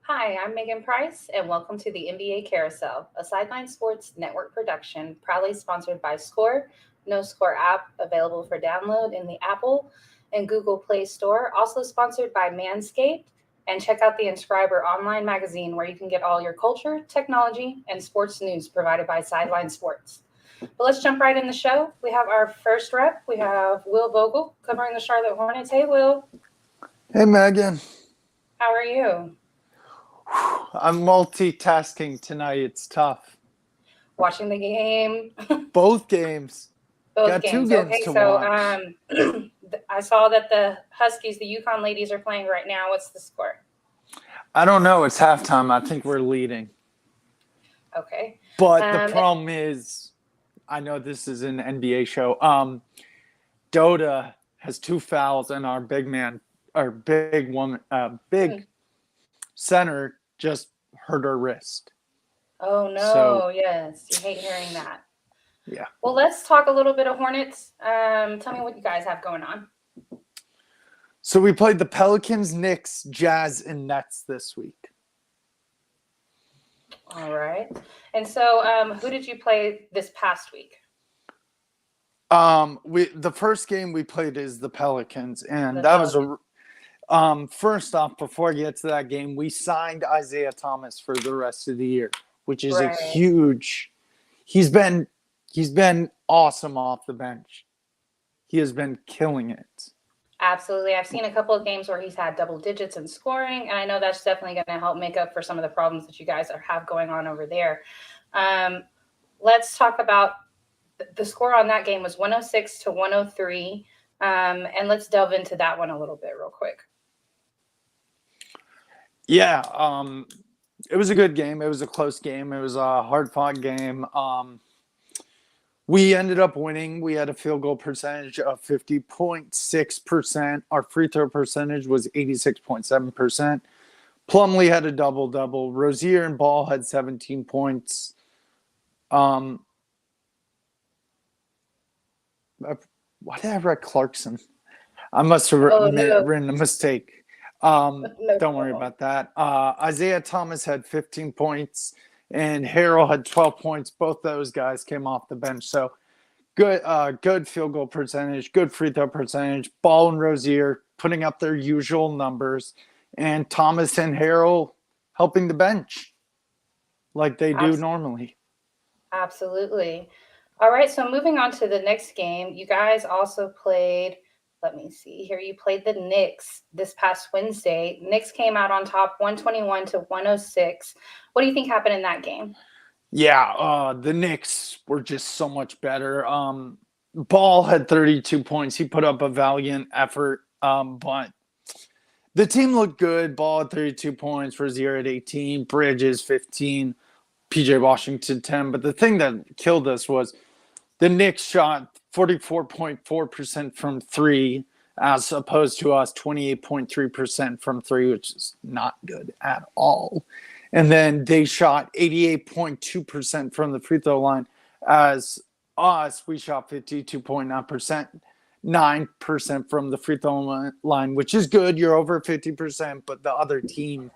Hi, I'm Megan Price, and welcome to the NBA Carousel, a Sideline Sports Network production, proudly sponsored by Score, No Score app available for download in the Apple and Google Play Store. Also sponsored by Manscaped, and check out the Inscriber online magazine where you can get all your culture, technology, and sports news provided by Sideline Sports. But let's jump right in the show. We have our first rep. We have Will Vogel covering the Charlotte Hornets. Hey, Will. Hey, Megan. How are you? I'm multitasking tonight. It's tough. Watching the game. Both games. Both Got games. two games Okay, to so watch. I saw that the Huskies, the Yukon ladies, are playing right now. What's the score? I don't know. It's halftime. I think we're leading. Okay. But the problem is, I know this is an NBA show. Dota has 2 fouls, and our big center just hurt her wrist. Oh, no. So, yes. You hate hearing that. Yeah. Well, let's talk a little bit of Hornets. Tell me what you guys have going on. So we played the Pelicans, Knicks, Jazz, and Nets this week. All right. And so who did you play this past week? The first game we played is the Pelicans, and that was first off, before I get to that game, we signed Isaiah Thomas for the rest of the year, which is a huge. He's been awesome off the bench. He has been killing it. Absolutely. I've seen a couple of games where he's had double digits in scoring, and I know that's definitely going to help make up for some of the problems that you guys have going on over there. Let's talk about the score on that game was 106-103, and let's delve into that one a little bit real quick. Yeah, it was a good game. It was a close game. It was a hard-fought game. We ended up winning. We had a field goal percentage of 50.6%. Our free throw percentage was 86.7%. Plumlee had a double-double. Rozier and Ball had 17 points. Why did I write Clarkson? I must have written a mistake. Don't worry about that. Isaiah Thomas had 15 points. And Harrell had 12 points. Both those guys came off the bench. So good field goal percentage, good free throw percentage. Ball and Rozier putting up their usual numbers. And Thomas and Harrell helping the bench like they do normally. Absolutely. All right, so moving on to the next game. You guys also played, let me see here. You played the Knicks this past Wednesday. Knicks came out on top 121-106. What do you think happened in that game? Yeah, the Knicks were just so much better. Ball had 32 points. He put up a valiant effort, but the team looked good. Ball had 32 points, Rozier at 18, Bridges 15, PJ Washington 10. But the thing that killed us was the Knicks shot 44.4% from three, as opposed to us 28.3% from three, which is not good at all. And then they shot 88.2% from the free throw line. As us, we shot 52.9%, 9% from the free throw line, which is good. You're over 50%, but the other team,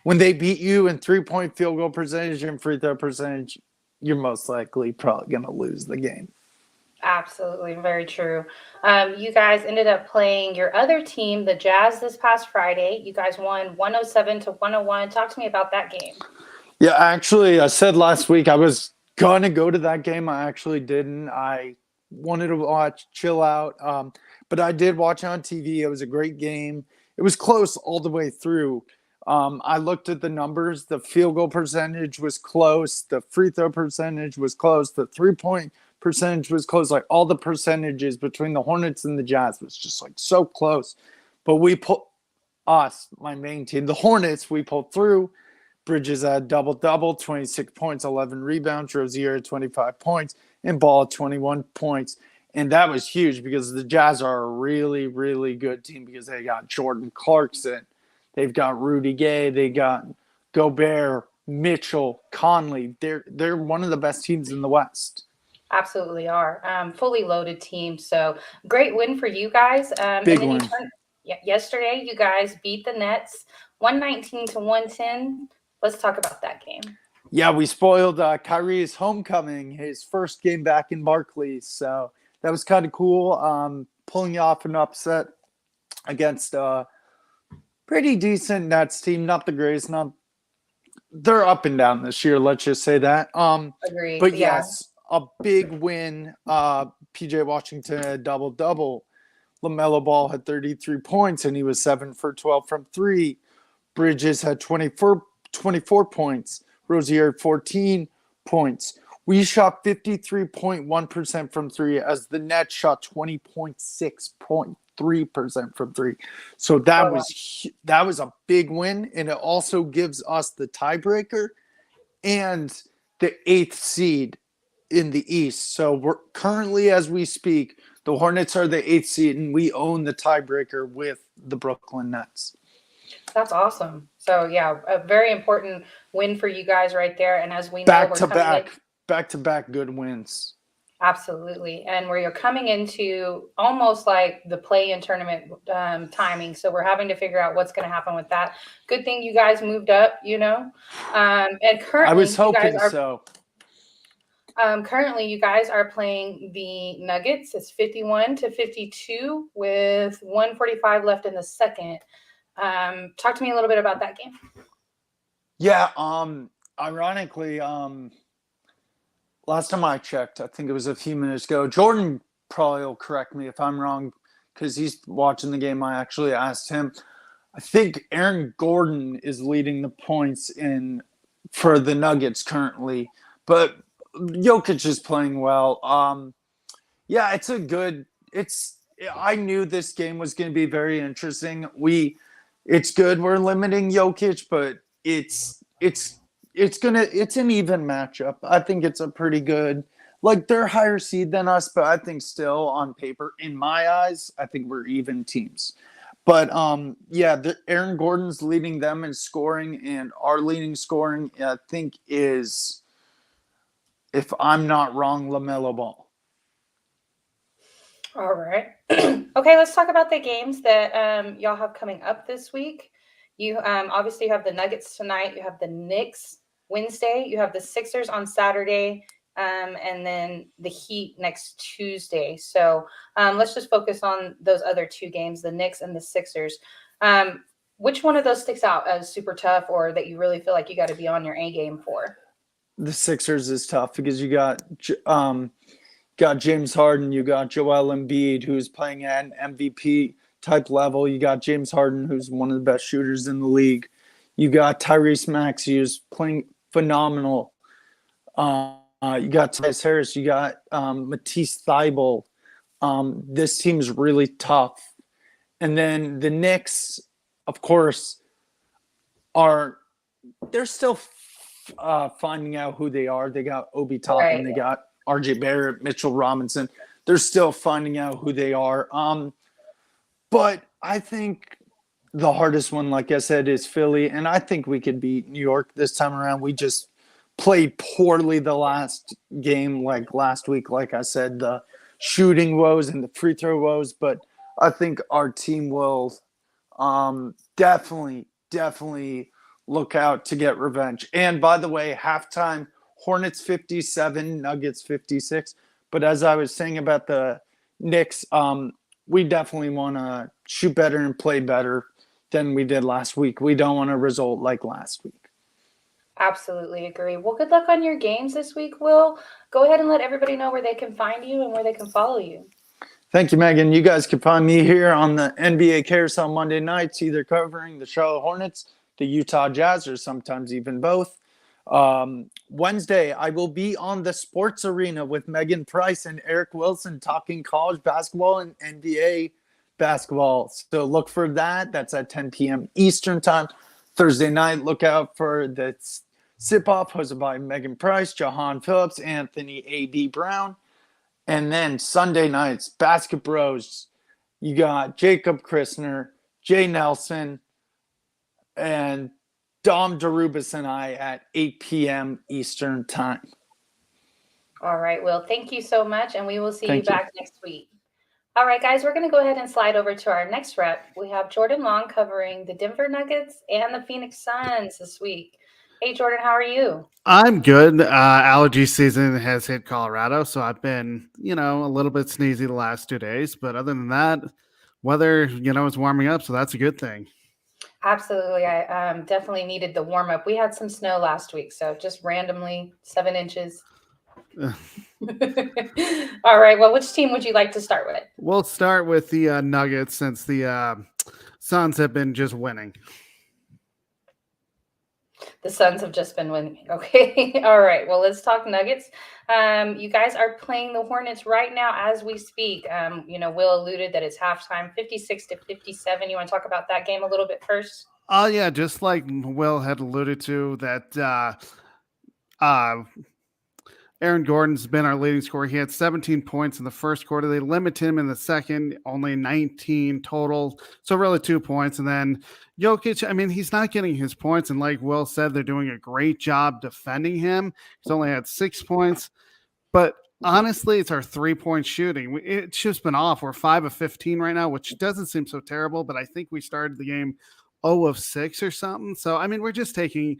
when they beat you in 3-point field goal percentage and free throw percentage, you're most likely probably going to lose the game. Absolutely. Very true. You guys ended up playing your other team, the Jazz, this past Friday. You guys won 107-101. Talk to me about that game. Yeah, actually, I said last week I was going to go to that game. I actually didn't. I wanted to chill out. But I did watch it on TV. It was a great game. It was close all the way through. I looked at the numbers. The field goal percentage was close. The free throw percentage was close. The 3-point percentage was close. Like all the percentages between the Hornets and the Jazz was just like so close. But we my main team, the Hornets, we pulled through. Bridges had double-double, 26 points, 11 rebounds. Rozier 25 points, and Ball 21 points. And that was huge because the Jazz are a really, really good team because they got Jordan Clarkson. They've got Rudy Gay. They got Gobert, Mitchell, Conley. They're one of the best teams in the West. Absolutely are. Fully loaded team. So great win for you guys. Big win. Yesterday, you guys beat the Nets 119 to 110. Let's talk about that game. Yeah, we spoiled Kyrie's homecoming, his first game back in Barclays. So that was kind of cool. Pulling off an upset against a pretty decent Nets team. Not the greatest. They're up and down this year. Let's just say that. Agreed. But yes, a big win. PJ Washington had a double-double. LaMelo Ball had 33 points, and he was 7 for 12 from 3. Bridges had 24 points. Rozier had 14 points. We shot 53.1% from 3 as the Nets shot 20.6% from 3. So that was a big win, and it also gives us the tiebreaker and the 8th seed in the East. So we're currently, as we speak, the Hornets are the 8th seed, and we own the tiebreaker with the Brooklyn Nets. That's awesome. So, yeah, a very important win for you guys right there. And as we know, back-to-back good wins. Absolutely. And where you're coming into almost like the play-in tournament timing. So we're having to figure out what's going to happen with that. Good thing you guys moved up, And currently, I was hoping so. Currently, you guys are playing the Nuggets. It's 51-52 with 1:45 left in the second. Talk to me a little bit about that game. Yeah, ironically, last time I checked, I think it was a few minutes ago, Jordan probably will correct me if I'm wrong because he's watching the game. I actually asked him. I think Aaron Gordon is leading the points for the Nuggets currently, but Jokic is playing well. Yeah, I knew this game was going to be very interesting. It's good we're limiting Jokic, but it's an even matchup. I think it's a pretty good, they're higher seed than us, but I think still on paper, in my eyes, I think we're even teams. But Aaron Gordon's leading them in scoring, and our leading scoring, I think, is, if I'm not wrong, LaMelo Ball. All right. Okay, let's talk about the games that y'all have coming up this week. You obviously have the Nuggets tonight. You have the Knicks Wednesday. You have the Sixers on Saturday, and then the Heat next Tuesday. So let's just focus on those other two games, the Knicks and the Sixers. Which one of those sticks out as super tough, or that you really feel like you got to be on your A game for? The Sixers is tough because you got James Harden, you got Joel Embiid, who's playing at an MVP type level. You got James Harden, who's one of the best shooters in the league. You got Tyrese Maxey, who's playing phenomenal. You got Tobias Harris. You got Matisse Thybulle. This team's really tough. And then the Knicks, of course, they're still finding out who they are. They got Obi Toppin, They got RJ Barrett, Mitchell Robinson. They're still finding out who they are. But I think the hardest one, like I said, is Philly. And I think we could beat New York this time around. We just played poorly the last game, like last week. Like I said, the shooting woes and the free throw woes. But I think our team will definitely look out to get revenge. And by the way, halftime, Hornets 57, Nuggets 56. But as I was saying about the Knicks, we definitely want to shoot better and play better than we did last week. We don't want a result like last week. Absolutely agree. Well, good luck on your games this week, Will. Go ahead and let everybody know where they can find you and where they can follow you. Thank you, Megan. You guys can find me here on the NBA Carousel Monday nights, either covering the Charlotte Hornets, the Utah Jazz, or sometimes even both. Wednesday, I will be on the Sports Arena with Megan Price and Eric Wilson talking college basketball and NBA basketball. So look for that. That's at 10 p.m. Eastern time. Thursday night, look out for the Sip-Off hosted by Megan Price, Jahan Phillips, Anthony A.B. Brown. And then Sunday nights, Basket Bros. You got Jacob Christner, Jay Nelson, and Dom Darubas and I at 8 p.m. Eastern time. All right, Will. Thank you so much, and we will see you back next week. All right, guys, we're going to go ahead and slide over to our next rep. We have Jordan Long covering the Denver Nuggets and the Phoenix Suns this week. Hey, Jordan, how are you? I'm good. Allergy season has hit Colorado, so I've been, a little bit sneezy the last 2 days. But other than that, weather, is warming up, so that's a good thing. Absolutely. I definitely needed the warm up. We had some snow last week, so just randomly 7 inches. All right. Well, which team would you like to start with? We'll start with the Nuggets since the Suns have been just winning. The Suns have just been winning. Okay. All right. Well, let's talk Nuggets. You guys are playing the Hornets right now as we speak. Will alluded that it's halftime, 56-57. You want to talk about that game a little bit first? Oh, yeah. Just like Will had alluded to, that Aaron Gordon's been our leading scorer. He had 17 points in the first quarter. They limit him in the second, only 19 total. So really 2 points. And then Jokic, he's not getting his points. And like Will said, they're doing a great job defending him. He's only had 6 points. But honestly, it's our 3-point shooting. It's just been off. We're 5 of 15 right now, which doesn't seem so terrible. But I think we started the game 0 of 6 or something. So, we're just taking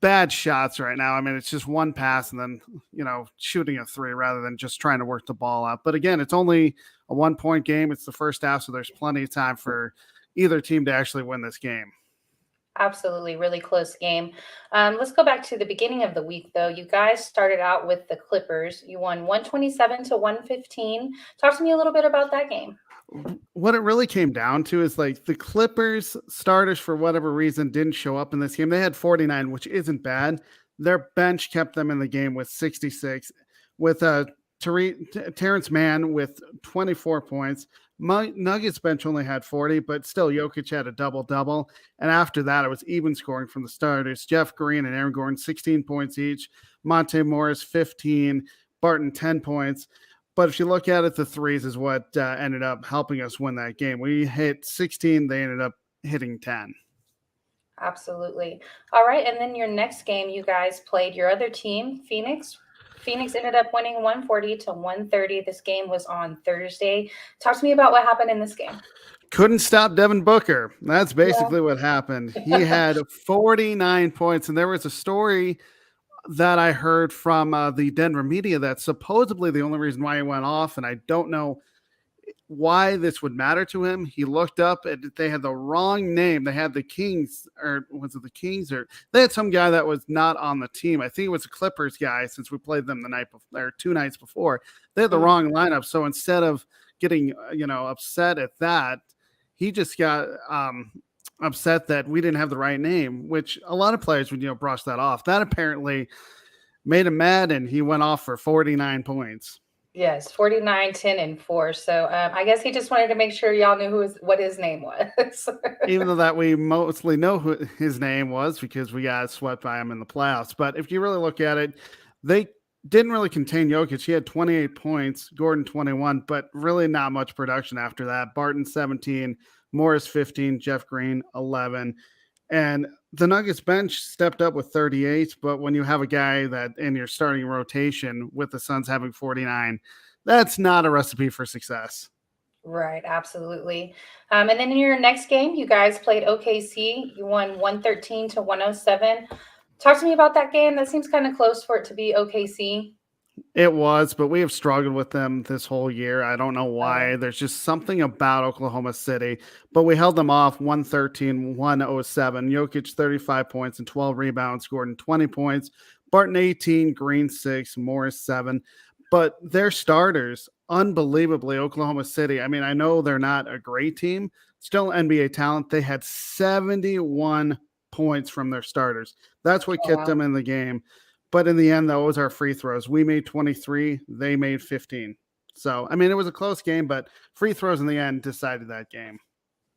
bad shots right now. It's just one pass and then, shooting a 3 rather than just trying to work the ball out. But again, it's only a 1-point game. It's the first half, so there's plenty of time for either team to actually win this game. Absolutely. Really close game. Let's go back to the beginning of the week, though. You guys started out with the Clippers. You won 127-115. Talk to me a little bit about that game. What it really came down to is like the Clippers starters, for whatever reason, didn't show up in this game. They had 49, which isn't bad. Their bench kept them in the game with 66, with Terrence Mann with 24 points. Nuggets bench only had 40, but still Jokic had a double-double. And after that, it was even scoring from the starters. Jeff Green and Aaron Gordon, 16 points each. Monte Morris, 15. Barton, 10 points. But if you look at it, the threes is what ended up helping us win that game. We hit 16. They ended up hitting 10. Absolutely. All right. And then your next game, you guys played your other team, Phoenix. Phoenix ended up winning 140-130. This game was on Thursday. Talk to me about what happened in this game. Couldn't stop Devin Booker. That's basically what happened. He had 49 points, and there was a story that I heard from the Denver media that supposedly the only reason why he went off, and I don't know why this would matter to him. He looked up and they had the wrong name. They had the Kings, or was it the Kings? Or they had some guy that was not on the team. I think it was a Clippers guy, since we played them the night before, or 2 nights before. They had the wrong lineup. So instead of getting, upset at that, he just got upset that we didn't have the right name, which a lot of players would, brush that off. That apparently made him mad, and he went off for 49 points. Yes, 49, 10, and 4. So I guess he just wanted to make sure y'all knew what his name was. Even though that we mostly know who his name was because we got swept by him in the playoffs. But if you really look at it, they didn't really contain Jokic. He had 28 points, Gordon 21, but really not much production after that. Barton 17, Morris 15, Jeff Green 11. And the Nuggets bench stepped up with 38, but when you have a guy that in your starting rotation with the Suns having 49, that's not a recipe for success. Right, absolutely. And then in your next game, you guys played OKC. You won 113-107. Talk to me about that game. That seems kind of close for it to be OKC. It was, but we have struggled with them this whole year. I don't know why. There's just something about Oklahoma City, but we held them off 113-107. Jokic 35 points and 12 rebounds, Gordon 20 points, Barton 18, Green 6, Morris 7. But their starters, unbelievably, Oklahoma City, I know they're not a great team, still NBA talent. They had 71 points from their starters. That's what kept them in the game. But in the end, though, it was our free throws. We made 23. They made 15. So, it was a close game, but free throws in the end decided that game.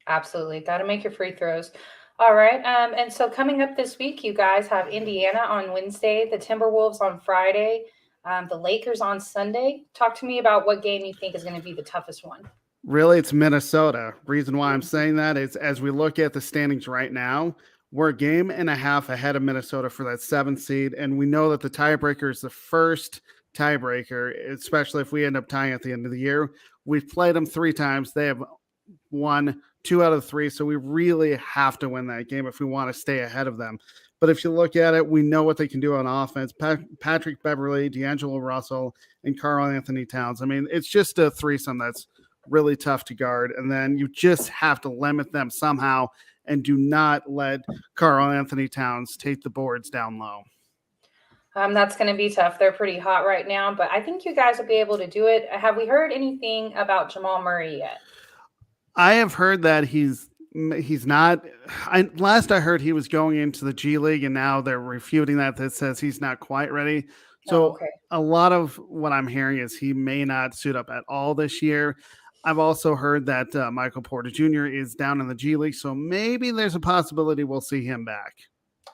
Absolutely. Got to make your free throws. All right. And so coming up this week, you guys have Indiana on Wednesday, the Timberwolves on Friday, the Lakers on Sunday. Talk to me about what game you think is going to be the toughest one. Really, it's Minnesota. Reason why I'm saying that is as we look at the standings right now, we're a game and a half ahead of Minnesota for that 7th seed, and we know that the tiebreaker is the first tiebreaker, especially if we end up tying at the end of the year. We've played them 3 times. They have won 2 out of 3. So we really have to win that game if we want to stay ahead of them. But if you look at it, we know what they can do on offense. Patrick Beverley, D'Angelo Russell, and Karl Anthony Towns. I mean, it's just a threesome that's really tough to guard. And then you just have to limit them somehow and do not let Karl Anthony Towns take the boards down low. That's going to be tough. They're pretty hot right now, but I think you guys will be able to do it. Have we heard anything about Jamal Murray yet? I have heard that he's not. Last I heard, he was going into the G League, and now they're refuting that says he's not quite ready. So a lot of what I'm hearing is he may not suit up at all this year. I've also heard that Michael Porter Jr. is down in the G League, so maybe there's a possibility we'll see him back.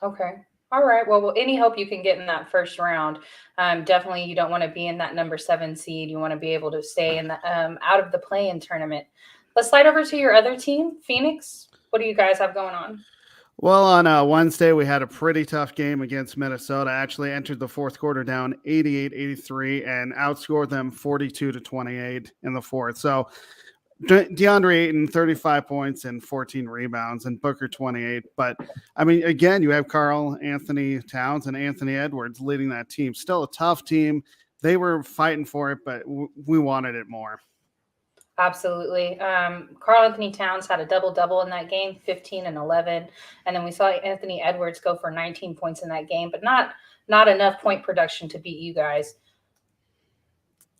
Okay. All right. Well, any hope you can get in that first round. Definitely, you don't want to be in that number 7 seed. You want to be able to stay in the out of the play-in tournament. Let's slide over to your other team, Phoenix. What do you guys have going on? Well, on Wednesday, we had a pretty tough game against Minnesota. Actually entered the fourth quarter down 88-83 and outscored them 42-28 in the fourth. So DeAndre Ayton, 35 points and 14 rebounds, and Booker 28. But, I mean, again, you have Karl Anthony Towns and Anthony Edwards leading that team. Still a tough team. They were fighting for it, but we wanted it more. Absolutely. Karl Anthony Towns had a double-double in that game, 15 and 11. And then we saw Anthony Edwards go for 19 points in that game, but not enough point production to beat you guys.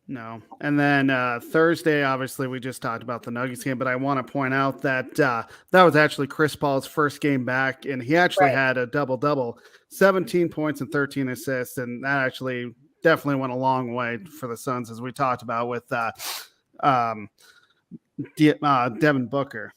No. And then Thursday, obviously, we just talked about the Nuggets game, but I want to point out that that was actually Chris Paul's first game back, and he actually had a double-double, 17 points and 13 assists, and that actually definitely went a long way for the Suns, as we talked about with Devin Booker.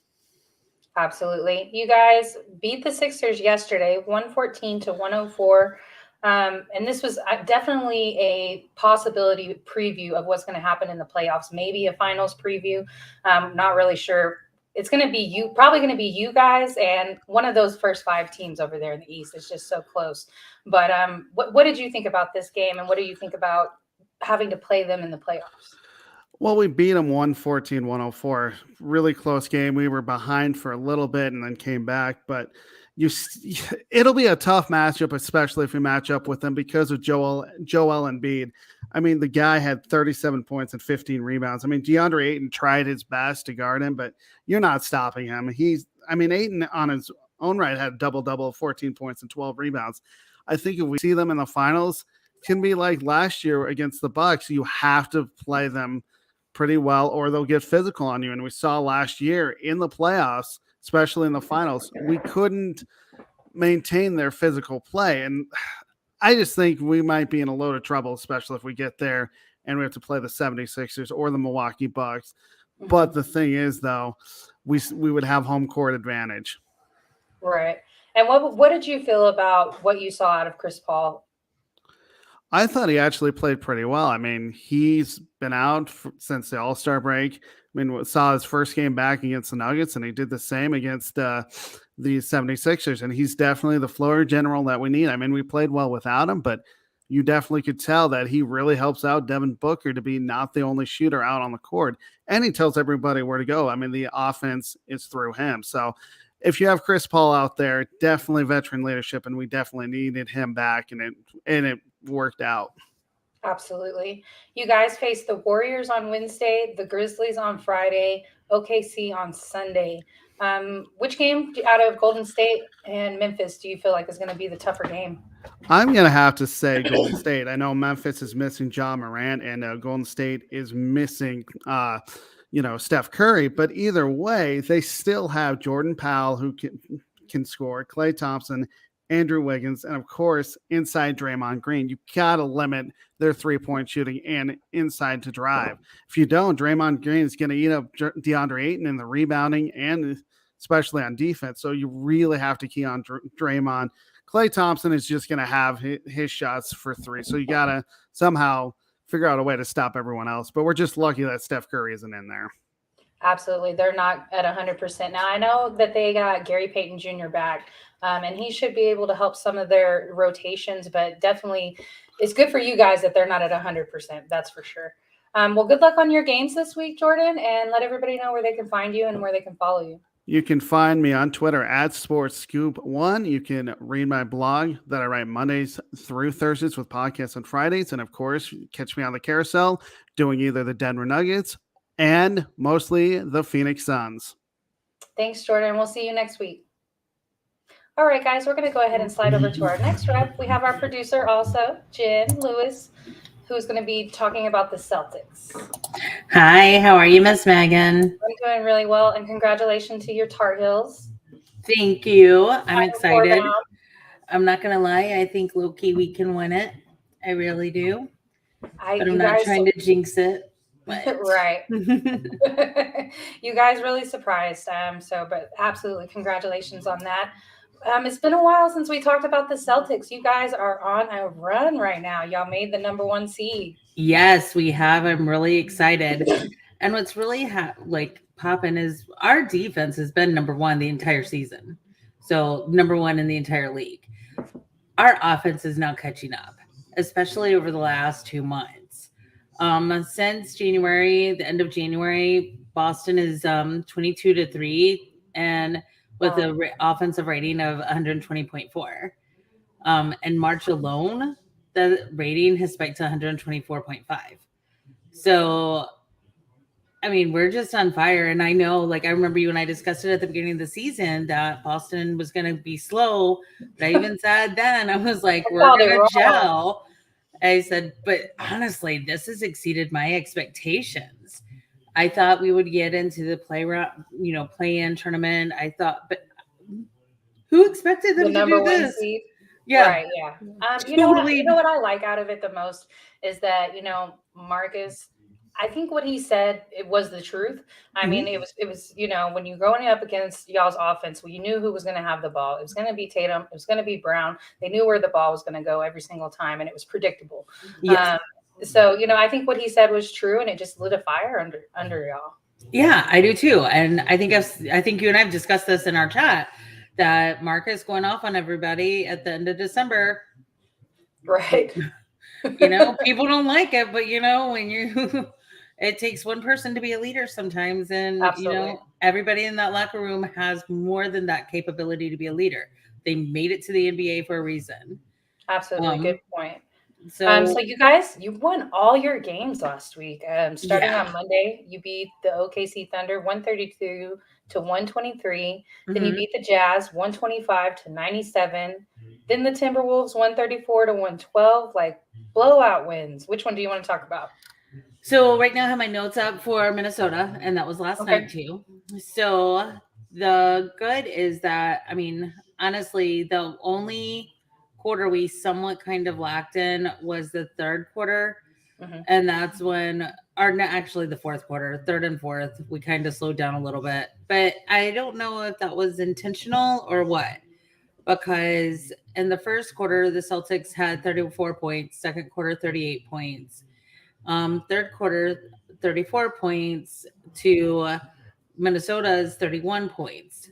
Absolutely. You guys beat the Sixers yesterday, 114-104. And this was definitely a possibility preview of what's going to happen in the playoffs, maybe a finals preview. Not really sure. It's going to be probably going to be you guys and one of those first 5 teams over there in the East. It's just so close. But what did you think about this game, and what do you think about having to play them in the playoffs? Well, we beat them 114-104. Really close game. We were behind for a little bit and then came back. But it'll be a tough matchup, especially if we match up with them because of Joel Embiid. I mean, the guy had 37 points and 15 rebounds. I mean, DeAndre Ayton tried his best to guard him, but you're not stopping him. Ayton on his own right had a double-double of 14 points and 12 rebounds. I think if we see them in the finals, it can be like last year against the Bucks. You have to play them pretty well or they'll get physical on you. And we saw last year in the playoffs, especially in the finals, we couldn't maintain their physical play. And I just think we might be in a load of trouble, especially if we get there and we have to play the 76ers or the Milwaukee Bucks. But the thing is, though, we would have home court advantage. Right. And what did you feel about what you saw out of Chris Paul? I thought he actually played pretty well. I mean, he's been out since the All-Star break. I mean, saw his first game back against the Nuggets, and he did the same against the 76ers. And he's definitely the floor general that we need. I mean, we played well without him, but you definitely could tell that he really helps out Devin Booker to be not the only shooter out on the court. And he tells everybody where to go. I mean, the offense is through him. So if you have Chris Paul out there, definitely veteran leadership, and we definitely needed him back, and it worked out. Absolutely. You guys face the Warriors on Wednesday, the Grizzlies on Friday, OKC on Sunday. Which game out of Golden State and Memphis do you feel like is going to be the tougher game? I'm going to have to say Golden State. I know Memphis is missing John Morant, and Golden State is missing Steph Curry, but either way, they still have Jordan Powell who can score, Klay Thompson, Andrew Wiggins, and of course, inside Draymond Green. You got to limit their 3-point shooting and inside to drive. If you don't, Draymond Green is going to eat up DeAndre Ayton in the rebounding and especially on defense. So you really have to key on Draymond. Klay Thompson is just going to have his shots for 3. So you got to somehow figure out a way to stop everyone else. But we're just lucky that Steph Curry isn't in there. Absolutely. They're not at 100%. Now, I know that they got Gary Payton Jr. back, and he should be able to help some of their rotations, but definitely it's good for you guys that they're not at 100%. That's for sure. Well, good luck on your games this week, Jordan, and let everybody know where they can find you and where they can follow you. You can find me on Twitter at SportsScoop1. You can read my blog that I write Mondays through Thursdays with podcasts on Fridays. And of course, catch me on the Carousel doing either the Denver Nuggets and mostly the Phoenix Suns. Thanks, Jordan. We'll see you next week. All right, guys, we're going to go ahead and slide over to our next rep. We have our producer also, Jen Lewis, who's going to be talking about the Celtics. Hi, how are you, Miss Megan? I'm doing really well, and congratulations to your Tar Heels. Thank you. I'm excited. I'm not going to lie. I think low-key we can win it. I really do. But I'm not trying to jinx it. Right. You guys really surprised. But absolutely congratulations on that. It's been a while since we talked about the Celtics. You guys are on a run right now. Y'all made the number 1 seed. Yes, we have. I'm really excited. And what's really popping is our defense has been number 1 the entire season. So number 1 in the entire league. Our offense is now catching up, especially over the last 2 months. Since January, the end of January, Boston is 22-3 and with an offensive rating of 120.4. In March alone, the rating has spiked to 124.5. So, I mean, we're just on fire. And I know, I remember you and I discussed it at the beginning of the season that Boston was going to be slow. But I even said then, I was like, we're going to gel. I said, but honestly, this has exceeded my expectations. I thought we would get into the play-in tournament. I thought, but who expected them to do this? Seed? Yeah. Right, yeah. You know what I like out of it the most is that, Marcus, I think what he said, it was the truth. I mean, it was, when you're going up against y'all's offense, you knew who was going to have the ball. It was going to be Tatum. It was going to be Brown. They knew where the ball was going to go every single time, and it was predictable. Yes. So, I think what he said was true, and it just lit a fire under y'all. Yeah, I do too. And I think you and I have discussed this in our chat that Marcus going off on everybody at the end of December. Right. People don't like it, but when it takes one person to be a leader sometimes. And, absolutely. Everybody in that locker room has more than that capability to be a leader. They made it to the NBA for a reason. Absolutely. Good point. So you guys, you won all your games last week. Starting on Monday, you beat the OKC Thunder 132 to 123. Then you beat the Jazz 125 to 97. Then the Timberwolves 134 to 112. Blowout wins. Which one do you want to talk about? So right now I have my notes up for Minnesota, and that was last night too. So the good is that, I mean, honestly, the only quarter we somewhat kind of lacked in was the third quarter. And that's when, actually the fourth quarter, third and fourth, we kind of slowed down a little bit. But I don't know if that was intentional or what. Because in the first quarter, the Celtics had 34 points, second quarter, 38 points. Third quarter, 34 points to Minnesota's 31 points.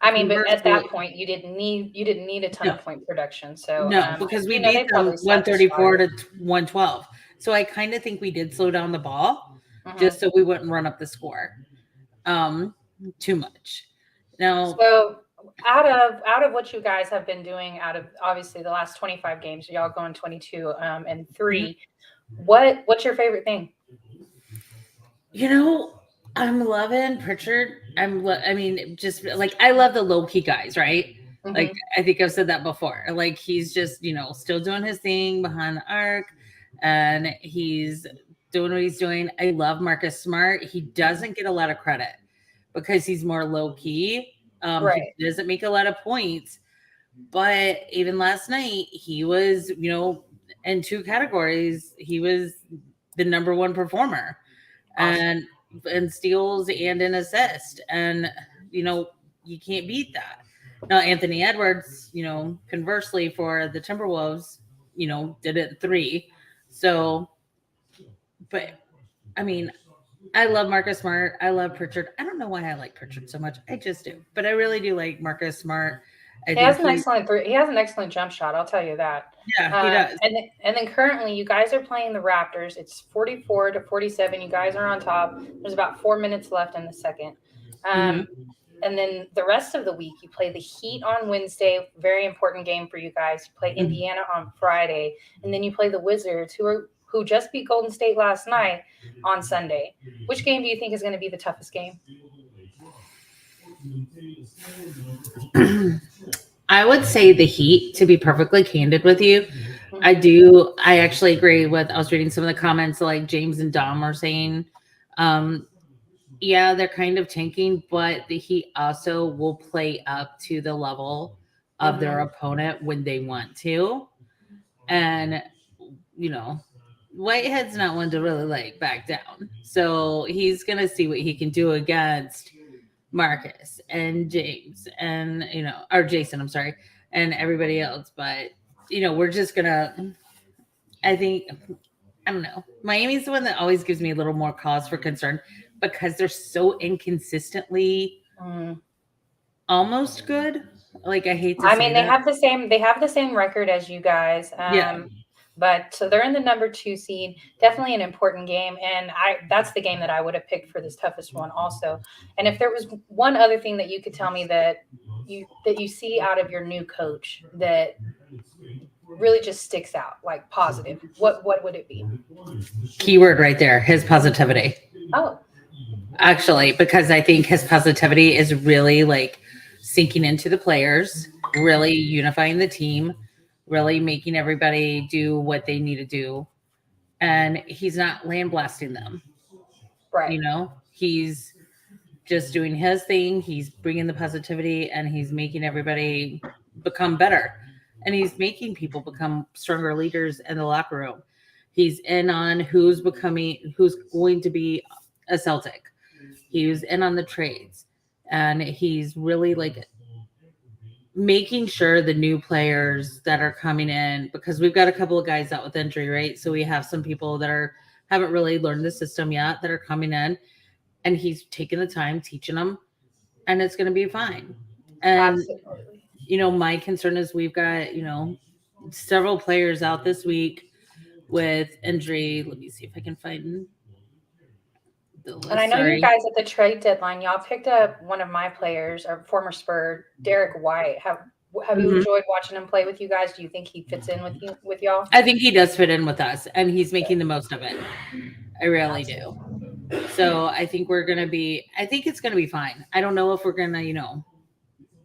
I mean, but at that point, you didn't need a ton of point production. So no, because we beat them 134 to 112. So I kind of think we did slow down the ball just so we wouldn't run up the score too much. Now, so out of what you guys have been doing, out of obviously the last 25 games, y'all going 22 and 3. What's your favorite thing? I'm loving Pritchard. I love the low key guys, right? I think I've said that before. He's just, still doing his thing behind the arc, and he's doing what he's doing. I love Marcus Smart. He doesn't get a lot of credit because he's more low key. He doesn't make a lot of points, but even last night he was, in 2 categories, he was the number 1 performer. Awesome. And in steals and in assist. And, you can't beat that. Now, Anthony Edwards, conversely for the Timberwolves, did it in 3. So, but I mean, I love Marcus Smart. I love Pritchard. I don't know why I like Pritchard so much. I just do. But I really do like Marcus Smart. I He has think an excellent he has an excellent jump shot. I'll tell you that. yeah, he does. And then currently, you guys are playing the Raptors. It's 44-47. You guys are on top. There's about 4 minutes left in the second. And then the rest of the week, you play the Heat on Wednesday. Very important game for you guys. You play Indiana on Friday, and then you play the Wizards, who just beat Golden State last night, on Sunday. Which game do you think is going to be the toughest game? I would say the Heat, to be perfectly candid with you. I actually agree with, I was reading some of the comments like James and Dom are saying, yeah, they're kind of tanking, but the Heat also will play up to the level of their opponent when they want to. And, Whitehead's not one to really back down. So he's going to see what he can do against Marcus and James and, or Jason, I'm sorry, and everybody else. But, we're just going to, I don't know. Miami's the one that always gives me a little more cause for concern because they're so inconsistently almost good. I hate to say they have the same record as you guys. But so they're in the number 2 seed. Definitely an important game, and that's the game that I would have picked for this toughest one also. And if there was one other thing that you could tell me that you see out of your new coach that really just sticks out, positive, what would it be? Keyword right there, his positivity. Oh, actually, because I think his positivity is really sinking into the players, really unifying the team, really making everybody do what they need to do. And he's not landblasting them. Right. He's just doing his thing. He's bringing the positivity and he's making everybody become better. And he's making people become stronger leaders in the locker room. He's in on who's going to be a Celtic. He was in on the trades. And he's really making sure the new players that are coming in, because we've got a couple of guys out with injury, right? So we have some people that haven't really learned the system yet that are coming in, and he's taking the time teaching them, and it's going to be fine. And absolutely. My concern is we've got several players out this week with injury. Let me see if I can find the list. And I know you guys at the trade deadline, y'all picked up one of my players, our former Spur, Derek White. Have you enjoyed watching him play with you guys? Do you think he fits in with y'all? I think he does fit in with us, and he's making the most of it. I really do. So I think it's going to be fine. I don't know if we're going to,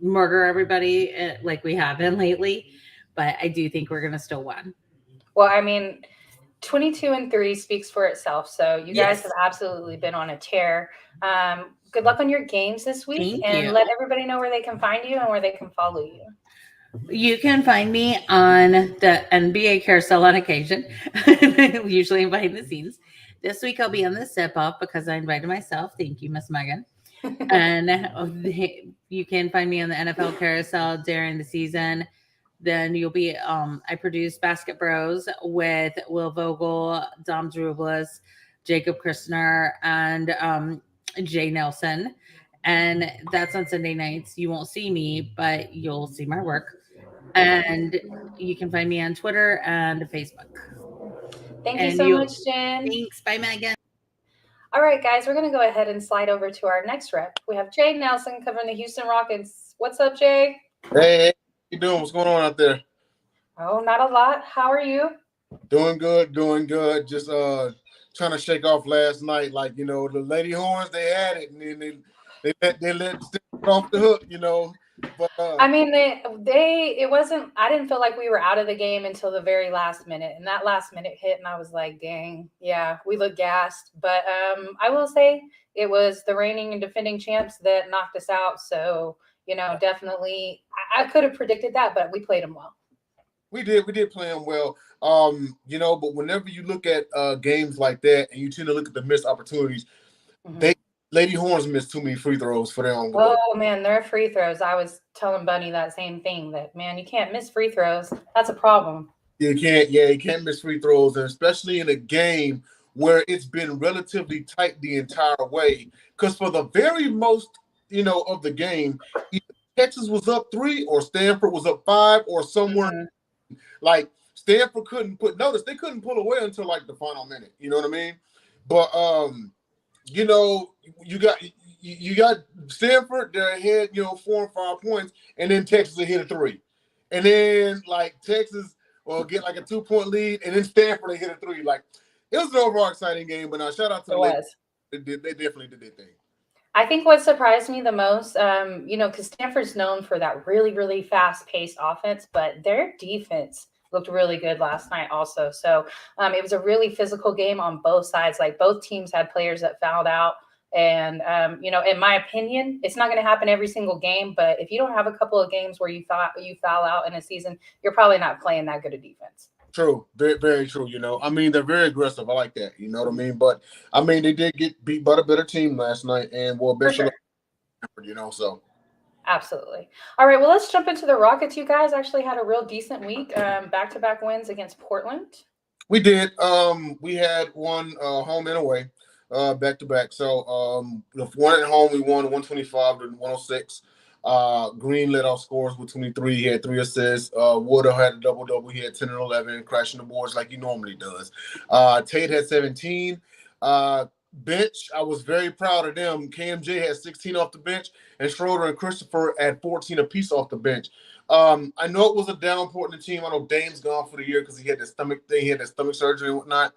murder everybody like we have been lately, but I do think we're going to still win. Well, 22-3 speaks for itself. So you guys have absolutely been on a tear. Good luck on your games this week. Let everybody know where they can find you and where they can follow you. You can find me on the NBA Carousel on occasion, usually behind the scenes. This week I'll be on the sip off because I invited myself. Thank you, Miss Megan. And you can find me on the NFL Carousel during the season. Then you'll be, I produce Basket Bros with Will Vogel, Dom Drublis, Jacob Christner, and Jay Nelson. And that's on Sunday nights. You won't see me, but you'll see my work. And you can find me on Twitter and Facebook. Thank you so much, Jen. Thanks. Bye, Megan. All right, guys, we're going to go ahead and slide over to our next rep. We have Jay Nelson covering the Houston Rockets. What's up, Jay? Hey, how you doing? What's going on out there? Oh, not a lot. How are you? Doing good. Just trying to shake off last night. The Lady Horns, they had it, and then they let it off the hook, But it wasn't. I didn't feel like we were out of the game until the very last minute, and that last minute hit, and I was like, "Dang, yeah, we look gassed." But I will say it was the reigning and defending champs that knocked us out. So definitely, I could have predicted that, but we played them well. We did play them well. But whenever you look at games like that, and you tend to look at the missed opportunities, Lady Horns missed too many free throws for their own goal. Oh, man, their free throws. I was telling Bunny that same thing, that, man, you can't miss free throws. That's a problem. You can't miss free throws, and especially in a game where it's been relatively tight the entire way. Because for the very most, of the game, either Texas was up 3 or Stanford was up 5 or somewhere. Mhm. Like Stanford they couldn't pull away until like the final minute. You know what I mean? But you know, you got Stanford, they're ahead, 4 and 5 points, and then Texas will hit a 3. And then like Texas will get like a 2-point lead, and then Stanford they hit a 3. Like it was an overall exciting game, but now shout out to the Lakers. They definitely did their thing. I think what surprised me the most, because Stanford's known for that really, really fast-paced offense, but their defense looked really good last night also. So it was a really physical game on both sides. Like both teams had players that fouled out. And, in my opinion, it's not going to happen every single game. But if you don't have a couple of games where you foul out in a season, you're probably not playing that good a defense. True. Very, very true. I mean, they're very aggressive. I like that. You know what I mean? But, I mean, they did get beat by a better team last night. And, well, best of luck, so. Absolutely. All right, well, let's jump into the Rockets. You guys actually had a real decent week, back-to-back wins against Portland. We did. We had one home and away, back-to-back. So the one at home, we won 125 to 106. Green led off scores with 23. He had 3 assists. Woodard had a double-double. He had 10 and 11, crashing the boards like he normally does. Tate had 17. Bench, I was very proud of them. KMJ had 16 off the bench, and Schroeder and Christopher had 14 apiece off the bench. I know it was a down Portland team. I know Dame's gone for the year because he had that stomach thing. He had that stomach surgery and whatnot.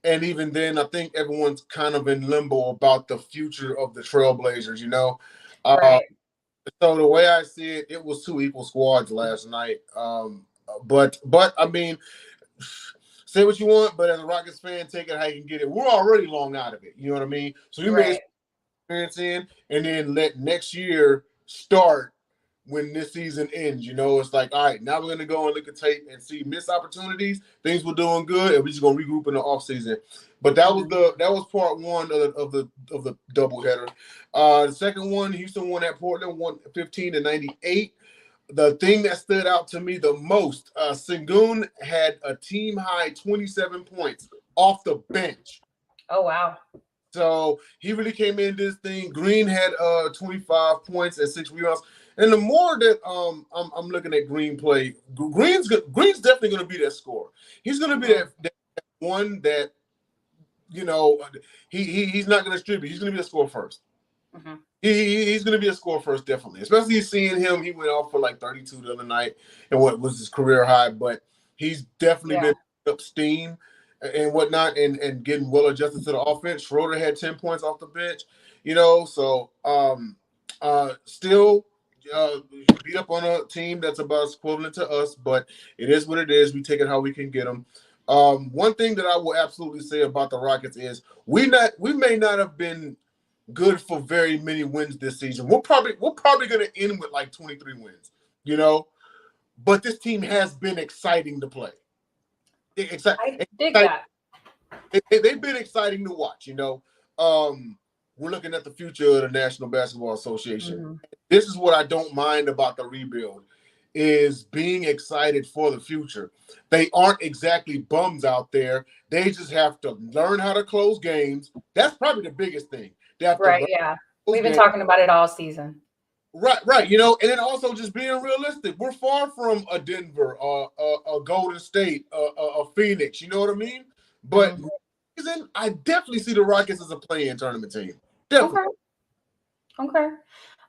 And even then, I think everyone's kind of in limbo about the future of the Trailblazers, Right. So the way I see it, it was 2 equal squads last night. But I mean, say what you want, but as a Rockets fan, take it how you can get it. We're already long out of it. You know what I mean? So you may experience in and then let next year start when this season ends. It's like, all right, now we're going to go and look at tape and see missed opportunities. Things were doing good, and we're just going to regroup in the offseason. But that was part one of the doubleheader. The second one, Houston won at Portland, 115 to 98. The thing that stood out to me the most, Sengun had a team high 27 points off the bench. Oh, wow. So he really came in this thing. Green had 25 points and 6 rebounds. And the more that I'm looking at Green play, Green's definitely going to be that scorer. He's going to be that one that, he's not going to distribute. He's going to be a scorer first. Mm-hmm. He's going to be a scorer first, definitely. Especially seeing him, he went off for like 32 the other night, and what was his career high. But he's definitely been up steam and whatnot, and getting well adjusted to the offense. Schroeder had 10 points off the bench, so still beat up on a team that's about equivalent to us, but it is what it is. We take it how we can get them. One thing that I will absolutely say about the Rockets is we may not have been good for very many wins this season. We're probably going to end with like 23 wins, but this team has been exciting to play. I dig that. They've been exciting to watch, We're looking at the future of the National Basketball Association. Mm-hmm. This is what I don't mind about the rebuild, is being excited for the future. They aren't exactly bums out there. They just have to learn how to close games. That's probably the biggest thing. Right, yeah. We've been talking about it all season. Right. And then also just being realistic. We're far from a Denver, a Golden State, a Phoenix. You know what I mean? But I definitely see the Rockets as a play-in tournament team. Definitely. Okay.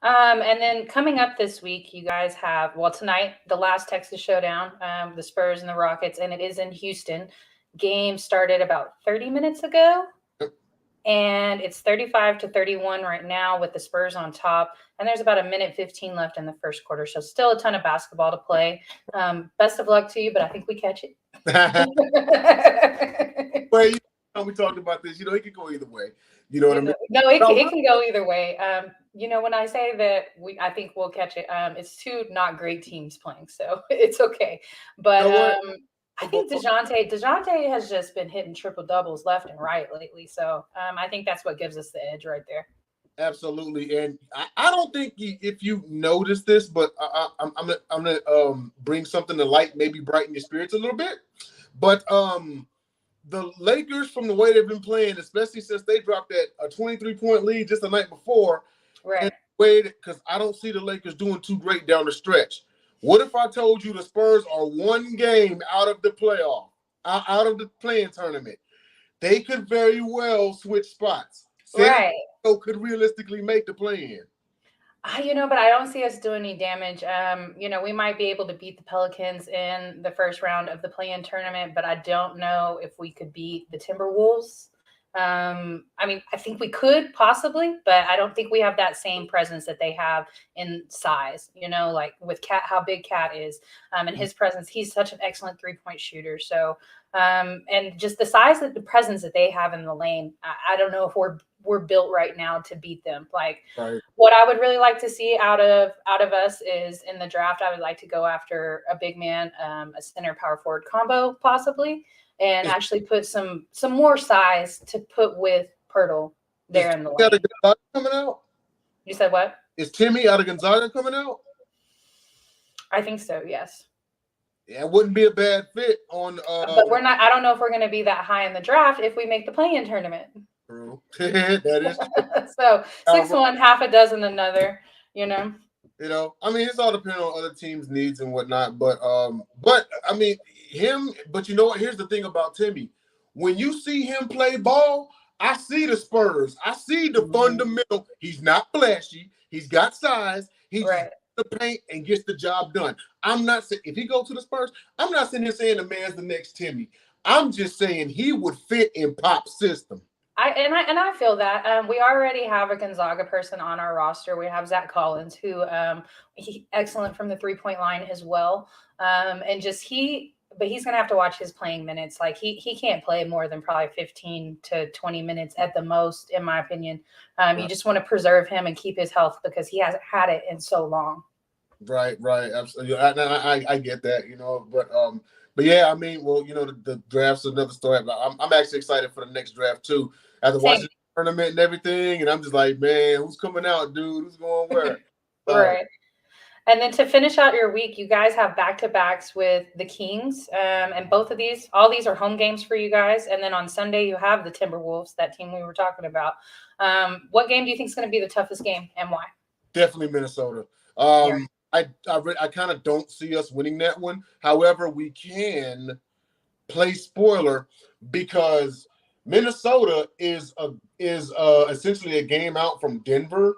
And then coming up this week, you guys have, tonight, the last Texas showdown, the Spurs and the Rockets, and it is in Houston. Game started about 30 minutes ago. And it's 35-31 right now with the Spurs on top. And there's about 1:15 left in the first quarter. So still a ton of basketball to play. Best of luck to you, but I think we catch it. Well, we talked about this. It could go either way. You know what I mean? No, it can go either way. When I say that I think we'll catch it, it's 2 not great teams playing. So it's okay. But I think DeJounte has just been hitting triple doubles left and right lately. So I think that's what gives us the edge right there. Absolutely. And I don't think if you noticed this, but I'm gonna bring something to light, maybe brighten your spirits a little bit. But the Lakers, from the way they've been playing, especially since they dropped a 23-point lead just the night before, right? And the wait, because I don't see the Lakers doing too great down the stretch. What if I told you the Spurs are one game out of the playoff, out of the play-in tournament? They could very well switch spots. Right. So could realistically make the play-in. But I don't see us doing any damage. We might be able to beat the Pelicans in the first round of the play-in tournament, but I don't know if we could beat the Timberwolves. I think we could possibly, but I don't think we have that same presence that they have in size, like with Cat, how big Cat is, and his presence. He's such an excellent 3-point shooter. So, and just the size of the presence that they have in the lane, I don't know if we're built right now to beat them. Like right. What I would really like to see out of us is in the draft, I would like to go after a big man, a center power forward combo possibly. And actually put some more size to put with Pirtle there in the lane. Gonzaga coming out? You said what? Is Timmy out of Gonzaga coming out? I think so, yes. Yeah, it wouldn't be a bad fit on but we're not. I don't know if we're going to be that high in the draft if we make the play-in tournament. True. That is true. So 6-1, half a dozen another, it's all depending on other teams' needs and whatnot. But you know what? Here's the thing about Timmy. When you see him play ball, I see the Spurs. I see the fundamental. He's not flashy. He's got size. He's the paint and gets the job done. I'm not saying if he goes to the Spurs, I'm not sitting here saying the man's the next Timmy. I'm just saying he would fit in Pop's system. I feel that we already have a Gonzaga person on our roster. We have Zach Collins, who he's excellent from the 3-point line as well. But he's going to have to watch his playing minutes. Like he can't play more than probably 15 to 20 minutes at the most, in my opinion. You just want to preserve him and keep his health because he hasn't had it in so long. Right. Absolutely. I get that, but yeah, the draft's another story. I'm actually excited for the next draft too. After watching the tournament and everything, and I'm just like, man, who's coming out, dude? Who's going where? Right. And then to finish out your week, you guys have back-to-backs with the Kings, and all these are home games for you guys. And then on Sunday, you have the Timberwolves, that team we were talking about. What game do you think is going to be the toughest game, and why? Definitely Minnesota. I kind of don't see us winning that one. However, we can play spoiler because Minnesota is essentially a game out from Denver.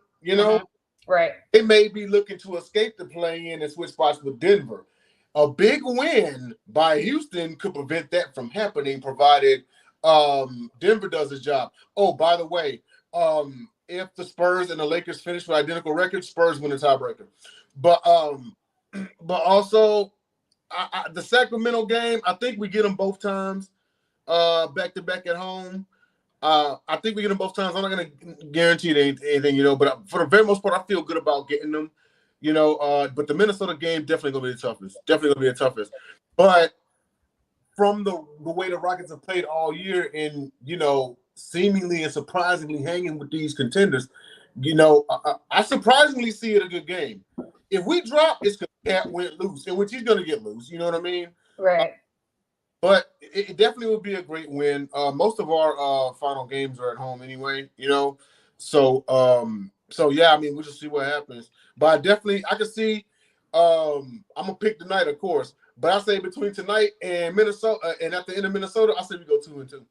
Right. They may be looking to escape the play-in and switch spots with Denver. A big win by Houston could prevent that from happening, provided Denver does his job. Oh, by the way, if the Spurs and the Lakers finish with identical records, Spurs win the tiebreaker. But also the Sacramento game, I think we get them both times, back to back at home. I think we get them both times. I'm not going to guarantee anything, but for the very most part, I feel good about getting them, but the Minnesota game definitely going to be the toughest. Definitely going to be the toughest. But from the way the Rockets have played all year and, seemingly and surprisingly hanging with these contenders, I surprisingly see it a good game. If we drop, it's because Cat went loose, in which he's going to get loose. You know what I mean? Right. But it definitely would be a great win. Most of our final games are at home anyway, So yeah, we'll just see what happens. But I can see. I'm gonna pick tonight, of course. But I say between tonight and Minnesota, and at the end of Minnesota, I say we go 2-2.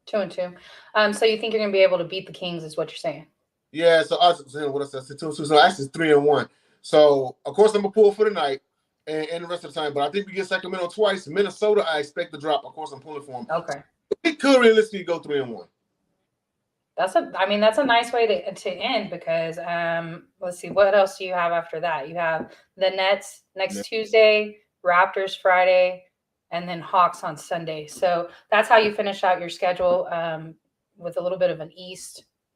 2-2. So you think you're gonna be able to beat the Kings? Is what you're saying? Yeah. So I was saying what I said 2-2. So actually 3-1. So of course I'm gonna pull for tonight. And the rest of the time, but I think we get Sacramento twice. Minnesota, I expect to drop. Of course, I'm pulling for them. Okay. We could realistically go 3-1. That's a nice way to end because let's see, what else do you have after that? You have the Nets next Tuesday, Raptors Friday, and then Hawks on Sunday. So that's how you finish out your schedule with a little bit of a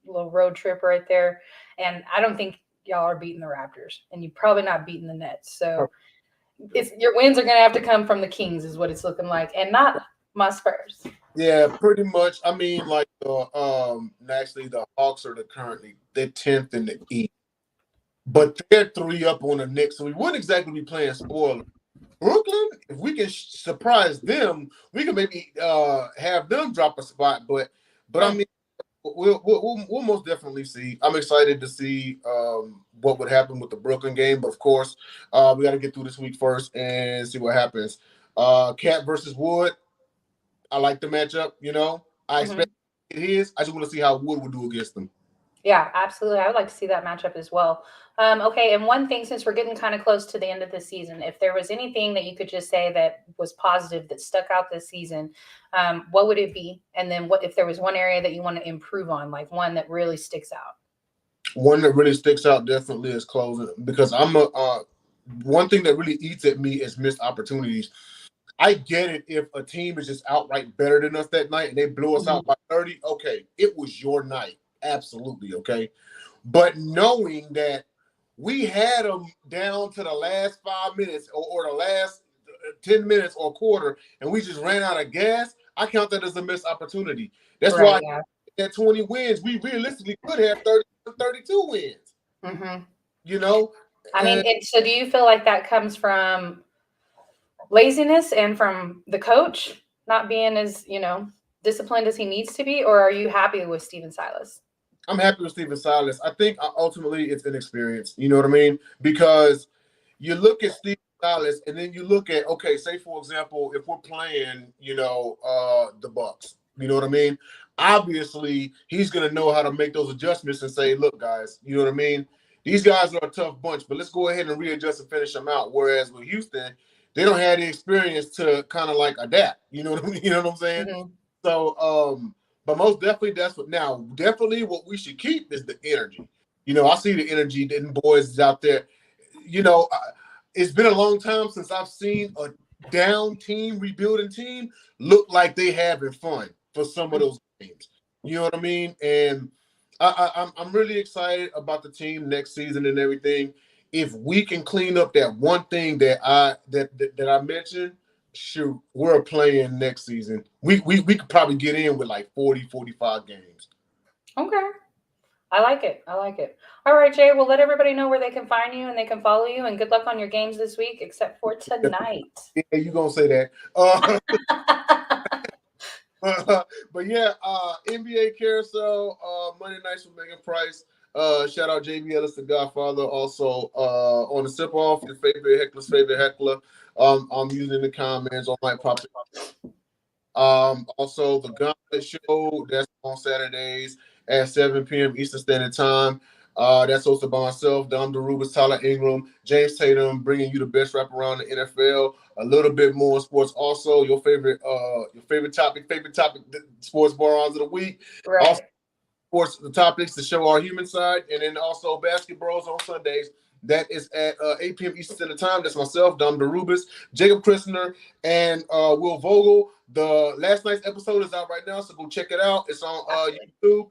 little road trip right there. And I don't think y'all are beating the Raptors, and you're probably not beating the Nets. So your wins are going to have to come from the Kings is what it's looking like, and not my Spurs. Yeah, pretty much. Actually the Hawks are they're 10th in the East, but they're 3 up on the Knicks, so we wouldn't exactly be playing spoiler. Brooklyn, if we can surprise them, we can maybe have them drop a spot, but we'll most definitely see. I'm excited to see what would happen with the Brooklyn game, but of course, we got to get through this week first and see what happens. Cat versus Wood. I like the matchup. I expect it is. I just want to see how Wood would do against them. Yeah, absolutely. I would like to see that matchup as well. Okay, and one thing, since we're getting kind of close to the end of the season, if there was anything that you could just say that was positive that stuck out this season, what would it be? And then what if there was one area that you want to improve on, like one that really sticks out? One that really sticks out definitely is closing, because one thing that really eats at me is missed opportunities. I get it if a team is just outright better than us that night and they blow us out by 30. Okay, it was your night. Absolutely, okay? But knowing that we had them down to the last 5 minutes or the last 10 minutes or quarter, and we just ran out of gas, I count that as a missed opportunity. That's why at 20 wins, we realistically could have 32 wins. I mean, so do you feel like that comes from laziness and from the coach not being as, disciplined as he needs to be, or are you happy with Stephen Silas? I'm happy with Stephen Silas. I think ultimately it's inexperience. You know what I mean? Because you look at Stephen Silas and then you look at, okay, say for example, if we're playing, the Bucks, you know what I mean? Obviously, he's going to know how to make those adjustments and say, look, guys, you know what I mean? These guys are a tough bunch, but let's go ahead and readjust and finish them out. Whereas with Houston, they don't have the experience to kind of like adapt. You know what I mean? You know what I'm saying? Mm-hmm. So, but most definitely definitely what we should keep is the energy. I see the energy that boys out there. It's been a long time since I've seen a down team, rebuilding team look like they having fun for some of those games. You know what I mean? And I'm really excited about the team next season and everything. If we can clean up that one thing that I mentioned, shoot, we're playing next season. We could probably get in with like 40, 45 games. Okay. I like it. All right, Jay, we'll let everybody know where they can find you and they can follow you, and good luck on your games this week, except for tonight. Yeah, you're going to say that. But yeah, NBA Carousel, Monday nights with Megan Price. Shout out J.B. Ellis, the Godfather. Also, on the sip off, your favorite heckler. I'm using the comments on my pop. Also, the Gauntlet Show, that's on Saturdays at 7 p.m. Eastern Standard Time. That's hosted by myself, Dom DeRubis, Tyler Ingram, James Tatum, bringing you the best rap around the NFL. A little bit more sports. Also, your favorite topic, sports bar-ons of the week. Right. Also, sports, the topics to show our human side, and then also basketballs on Sundays. That is at 8 p.m. Eastern Standard Time. That's myself, Dom DeRubis, Jacob Christner, and Will Vogel. The last night's episode is out right now, so go check it out. It's on YouTube.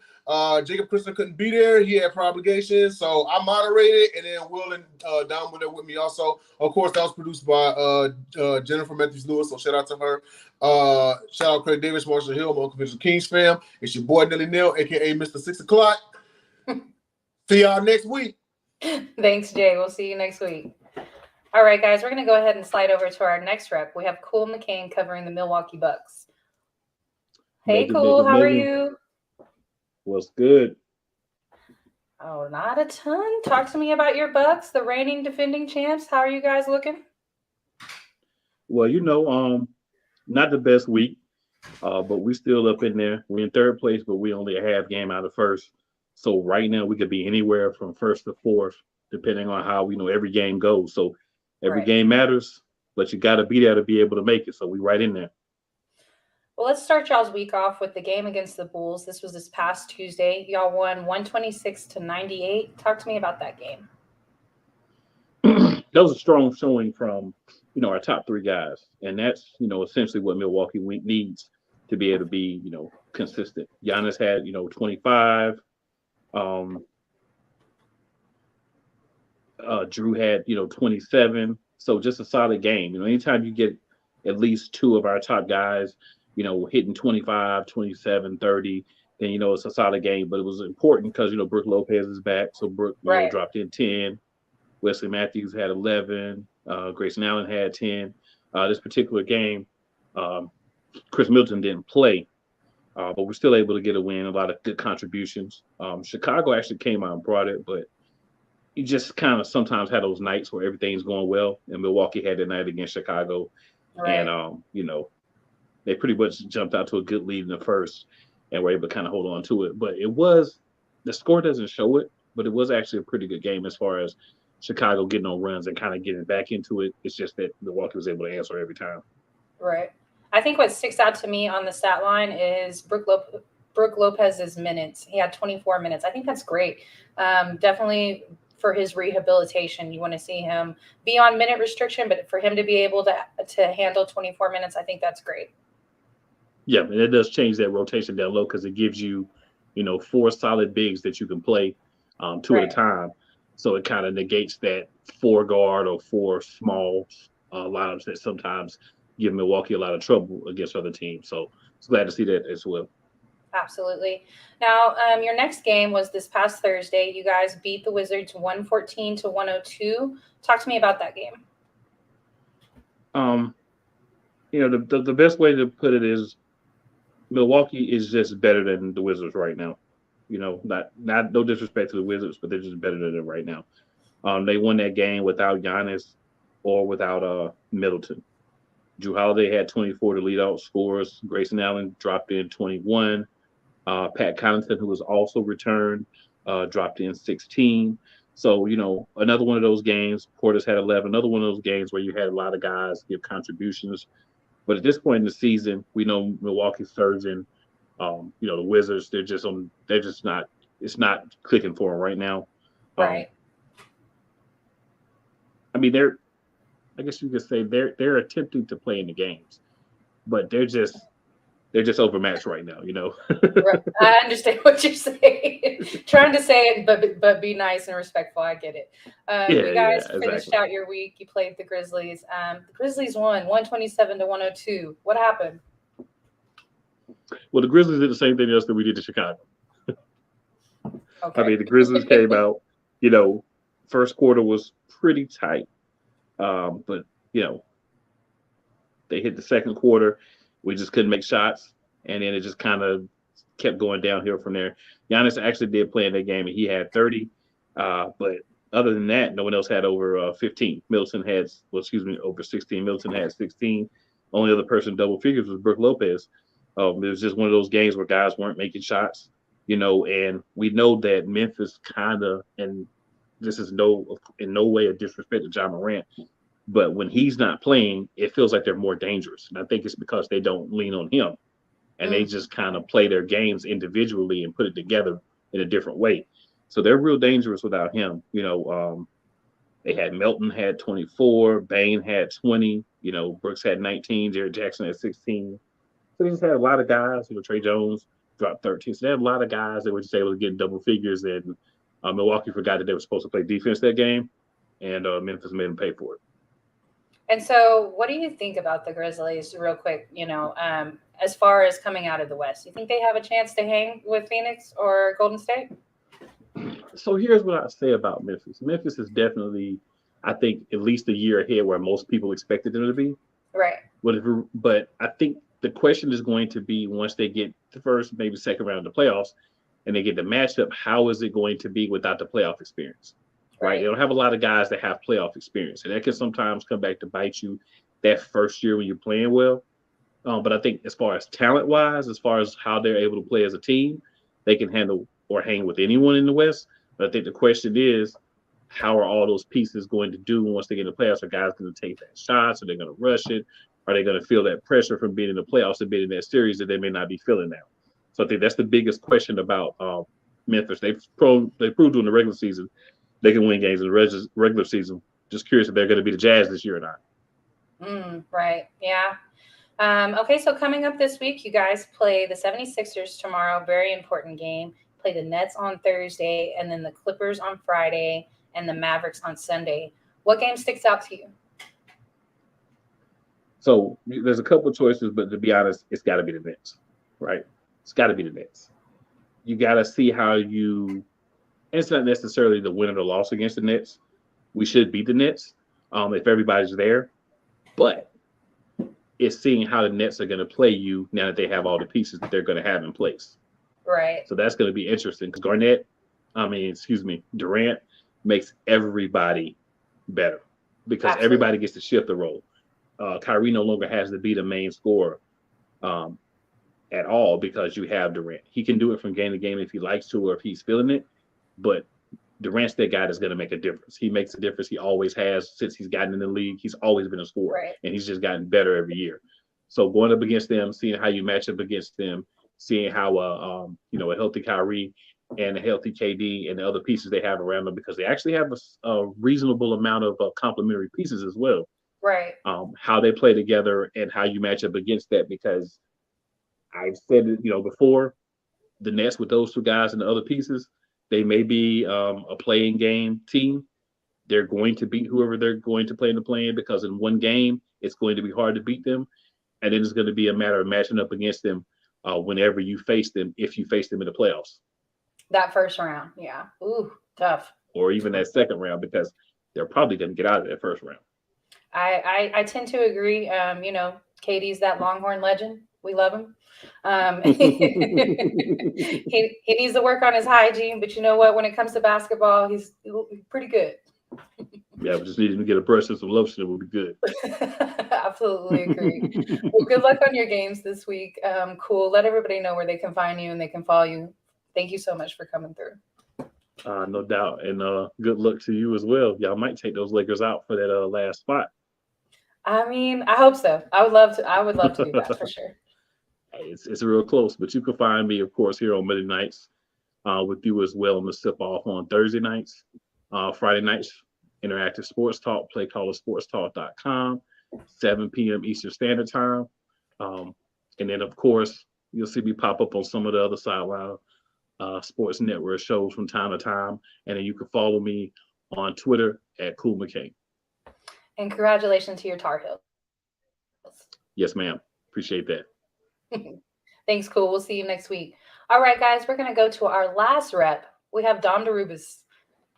Jacob Christner couldn't be there. He had obligations, so I moderated, and then Will and Dom were there with me also. Of course, that was produced by Jennifer Matthews-Lewis, so shout out to her. Shout out Craig Davis, Marshall Hill, my Uncle Mitchell Kings fam. It's your boy Nelly Neal, a.k.a. Mr. 6 o'clock. See y'all next week. Thanks, Jay. We'll see you next week. All right, guys, we're going to go ahead and slide over to our next rep. We have Cool McCain covering the Milwaukee Bucks. Hey, Cool, how are you? What's good? Oh, not a ton. Talk to me about your Bucks, the reigning defending champs. How are you guys looking? Well, not the best week, but we're still up in there. We're in third place, but we only a half game out of first. So right now we could be anywhere from first to fourth, depending on how every game goes. So every game matters, but you got to be there to be able to make it. So we right in there. Well, let's start y'all's week off with the game against the Bulls. This was this past Tuesday. Y'all won 126-98. Talk to me about that game. That was a strong showing from, our top three guys. And that's, essentially what Milwaukee needs to be able to be, consistent. Giannis had, 25. Drew had, 27. So just a solid game. Anytime you get at least two of our top guys, hitting 25, 27, 30, then, it's a solid game. But it was important because, Brook Lopez is back. So Brook, dropped in 10. Wesley Matthews had 11. Grayson Allen had 10. This particular game, Chris Middleton didn't play. but we're still able to get a win. A lot of good contributions. Chicago actually came out and brought it, but you just kind of sometimes had those nights where everything's going well. And Milwaukee had that night against Chicago, Right. and they pretty much jumped out to a good lead in the first, and were able to kind of hold on to it. But the score doesn't show it, but it was actually a pretty good game as far as Chicago getting on runs and kind of getting back into it. It's just that Milwaukee was able to answer every time. Right. I think what sticks out to me on the stat line is Brook Lopez's minutes. He had 24 minutes. I think that's great. Definitely for his rehabilitation, you want to see him be on minute restriction, but for him to be able to handle 24 minutes, I think that's great. Yeah, and it does change that rotation down low because it gives you, 4 solid bigs that you can play 2 at a time. So it kind of negates that 4 guard or 4 small lineups that sometimes give Milwaukee a lot of trouble against other teams. So it's glad to see that as well. Absolutely. Now, your next game was this past Thursday. You guys beat the Wizards 114-102. Talk to me about that game. The best way to put it is Milwaukee is just better than the Wizards right now. Not no disrespect to the Wizards, but they're just better than them right now. They won that game without Giannis or without Middleton. Drew Holiday had 24 to lead out scores. Grayson Allen dropped in 21. Pat Connaughton, who was also returned, dropped in 16. So, another one of those games. Portis had 11. Another one of those games where you had a lot of guys give contributions. But at this point in the season, we know Milwaukee's surging. The Wizards, it's not clicking for them right now. Right. I guess you could say they're attempting to play in the games, but they're just overmatched right now, Right. I understand what you're saying. Trying to say it, but be nice and respectful. I get it. You guys finished out your week. You played the Grizzlies. The Grizzlies won 127-102. What happened? Well, the Grizzlies did the same thing else that we did to Chicago. Okay. The Grizzlies came out, first quarter was pretty tight. But they hit the second quarter. We just couldn't make shots. And then it just kind of kept going downhill from there. Giannis actually did play in that game, and he had 30. But other than that, no one else had over 15. Middleton had, over 16. Middleton had 16. Only other person double figures was Brook Lopez. It was just one of those games where guys weren't making shots, and we know that Memphis kind of, and this is in no way a disrespect to John Morant, but when he's not playing, it feels like they're more dangerous. And I think it's because they don't lean on him, and they just kind of play their games individually and put it together in a different way. So they're real dangerous without him. They had Melton had 24, Bane had 20, Brooks had 19, Jared Jackson had 16. So they just had a lot of guys. Trey Jones dropped 13. So they had a lot of guys that were just able to get double figures, and Milwaukee forgot that they were supposed to play defense that game, and Memphis made them pay for it. And so what do you think about the Grizzlies, real quick, as far as coming out of the West? You think they have a chance to hang with Phoenix or Golden State? So here's what I say about Memphis. Memphis is definitely, I think, at least a year ahead where most people expected them to be. Right. But I think the question is going to be, once they get the first, maybe second round of the playoffs, and they get the matchup, how is it going to be without the playoff experience? Right? They don't have a lot of guys that have playoff experience, and that can sometimes come back to bite you that first year when you're playing well. But I think as far as talent-wise, as far as how they're able to play as a team, they can handle or hang with anyone in the West. But I think the question is, how are all those pieces going to do once they get in the playoffs? Are guys going to take that shots? Are they going to rush it? Are they going to feel that pressure from being in the playoffs and being in that series that they may not be feeling now? So I think that's the biggest question about Memphis. They proved during the regular season they can win games in the regular season. Just curious if they're going to be the Jazz this year or not. Right. Yeah. Okay, so coming up this week, you guys play the 76ers tomorrow. Very important game. Play the Nets on Thursday, and then the Clippers on Friday, and the Mavericks on Sunday. What game sticks out to you? So there's a couple of choices, but to be honest, it's got to be the Nets, right? It's got to be the Nets. You got to see how it's not necessarily the win or the loss against the Nets. We should beat the Nets if everybody's there. But It's seeing how the Nets are going to play you now that they have all the pieces that they're going to have in place. Right. So that's going to be interesting because Durant makes everybody better because Absolutely. everybody gets to shift the role. Kyrie no longer has to be the main scorer at all because you have Durant. He can do it from game to game if he likes to or if he's feeling it, but Durant's that guy that's going to make a difference. He makes a difference. He always has since he's gotten in the league. He's always been a scorer, Right. and he's just gotten better every year. So going up against them, seeing how you match up against them, seeing how a healthy Kyrie and a healthy KD and the other pieces they have around them, because they actually have a reasonable amount of complementary pieces as well. Right. How they play together and how you match up against that, because I've said it, before, the Nets with those two guys and the other pieces, they may be a playing game team. They're going to beat whoever they're going to play in the play-in because in one game, it's going to be hard to beat them. And then it's going to be a matter of matching up against them whenever you face them, if you face them in the playoffs. That first round, yeah. Ooh, tough. Or even that second round, because they're probably going to get out of that first round. I tend to agree. KD's that Longhorn legend. We love him. He needs to work on his hygiene, but you know what? When it comes to basketball, he's pretty good. Yeah, we just need him to get a brush and some lotion. It would be good. Absolutely agree. Well, good luck on your games this week. Cool. Let everybody know where they can find you and they can follow you. Thank you so much for coming through. No doubt. And good luck to you as well. Y'all might take those Lakers out for that last spot. I mean, I hope so. I would love to do that for sure. It's real close, but you can find me, of course, here on Monday nights with you as well on the Sip Off on Thursday nights, Friday nights, Interactive Sports Talk, playcallersportstalk.com, 7 p.m. Eastern Standard Time. And then, of course, you'll see me pop up on some of the other Sideline Sports Network shows from time to time. And then you can follow me on Twitter at Cool McCain. And congratulations to your Tar Heels. Yes, ma'am. Appreciate that. Thanks, Cool. We'll see you next week. All right, guys, we're going to go to our last rep. We have Dom DeRubis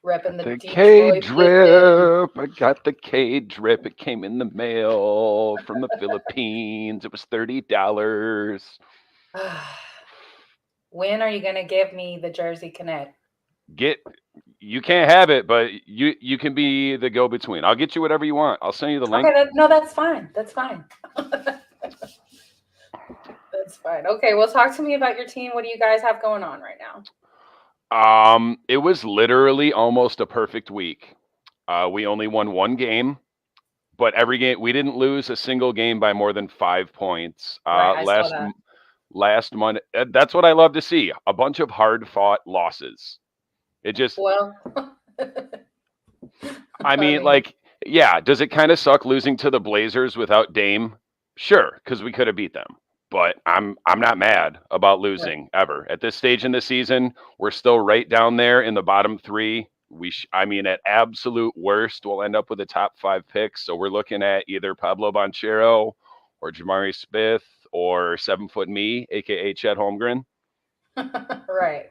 repping the K drip. I got the K drip. It came in the mail from the Philippines. It was $30. When are you going to give me the Jersey Connect? You can't have it, but you can be the go-between. I'll get you whatever you want. I'll send you the link. Okay, that's fine. That's fine. That's fine. Okay, well, talk to me about your team. What do you guys have going on right now? It was literally almost a perfect week. We only won one game, but every game we didn't lose a single game by more than 5 points. Last Monday, that's what I love to see. A bunch of hard-fought losses. It just, I mean, does it kind of suck losing to the Blazers without Dame? Sure, because we could have beat them. But I'm not mad about losing ever. At this stage in the season, we're still right down there in the bottom three. At absolute worst, we'll end up with a top 5 picks. So we're looking at either Pablo Banchero or Jamari Smith or 7-foot me, aka Chet Holmgren. Right.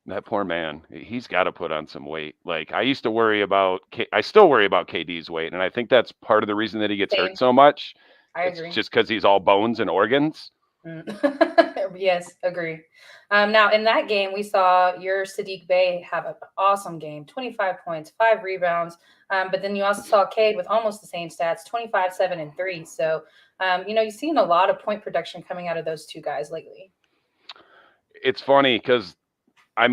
That poor man, he's got to put on some weight. Like I still worry about KD's weight, and I think that's part of the reason that he gets hurt so much. I agree. It's just because he's all bones and organs. Yes, agree. Now, in that game, we saw your Saddiq Bey have an awesome game, 25 points, 5 rebounds. But then you also saw Cade with almost the same stats, 25, 7, and 3. So, you've seen a lot of point production coming out of those two guys lately. It's funny because, I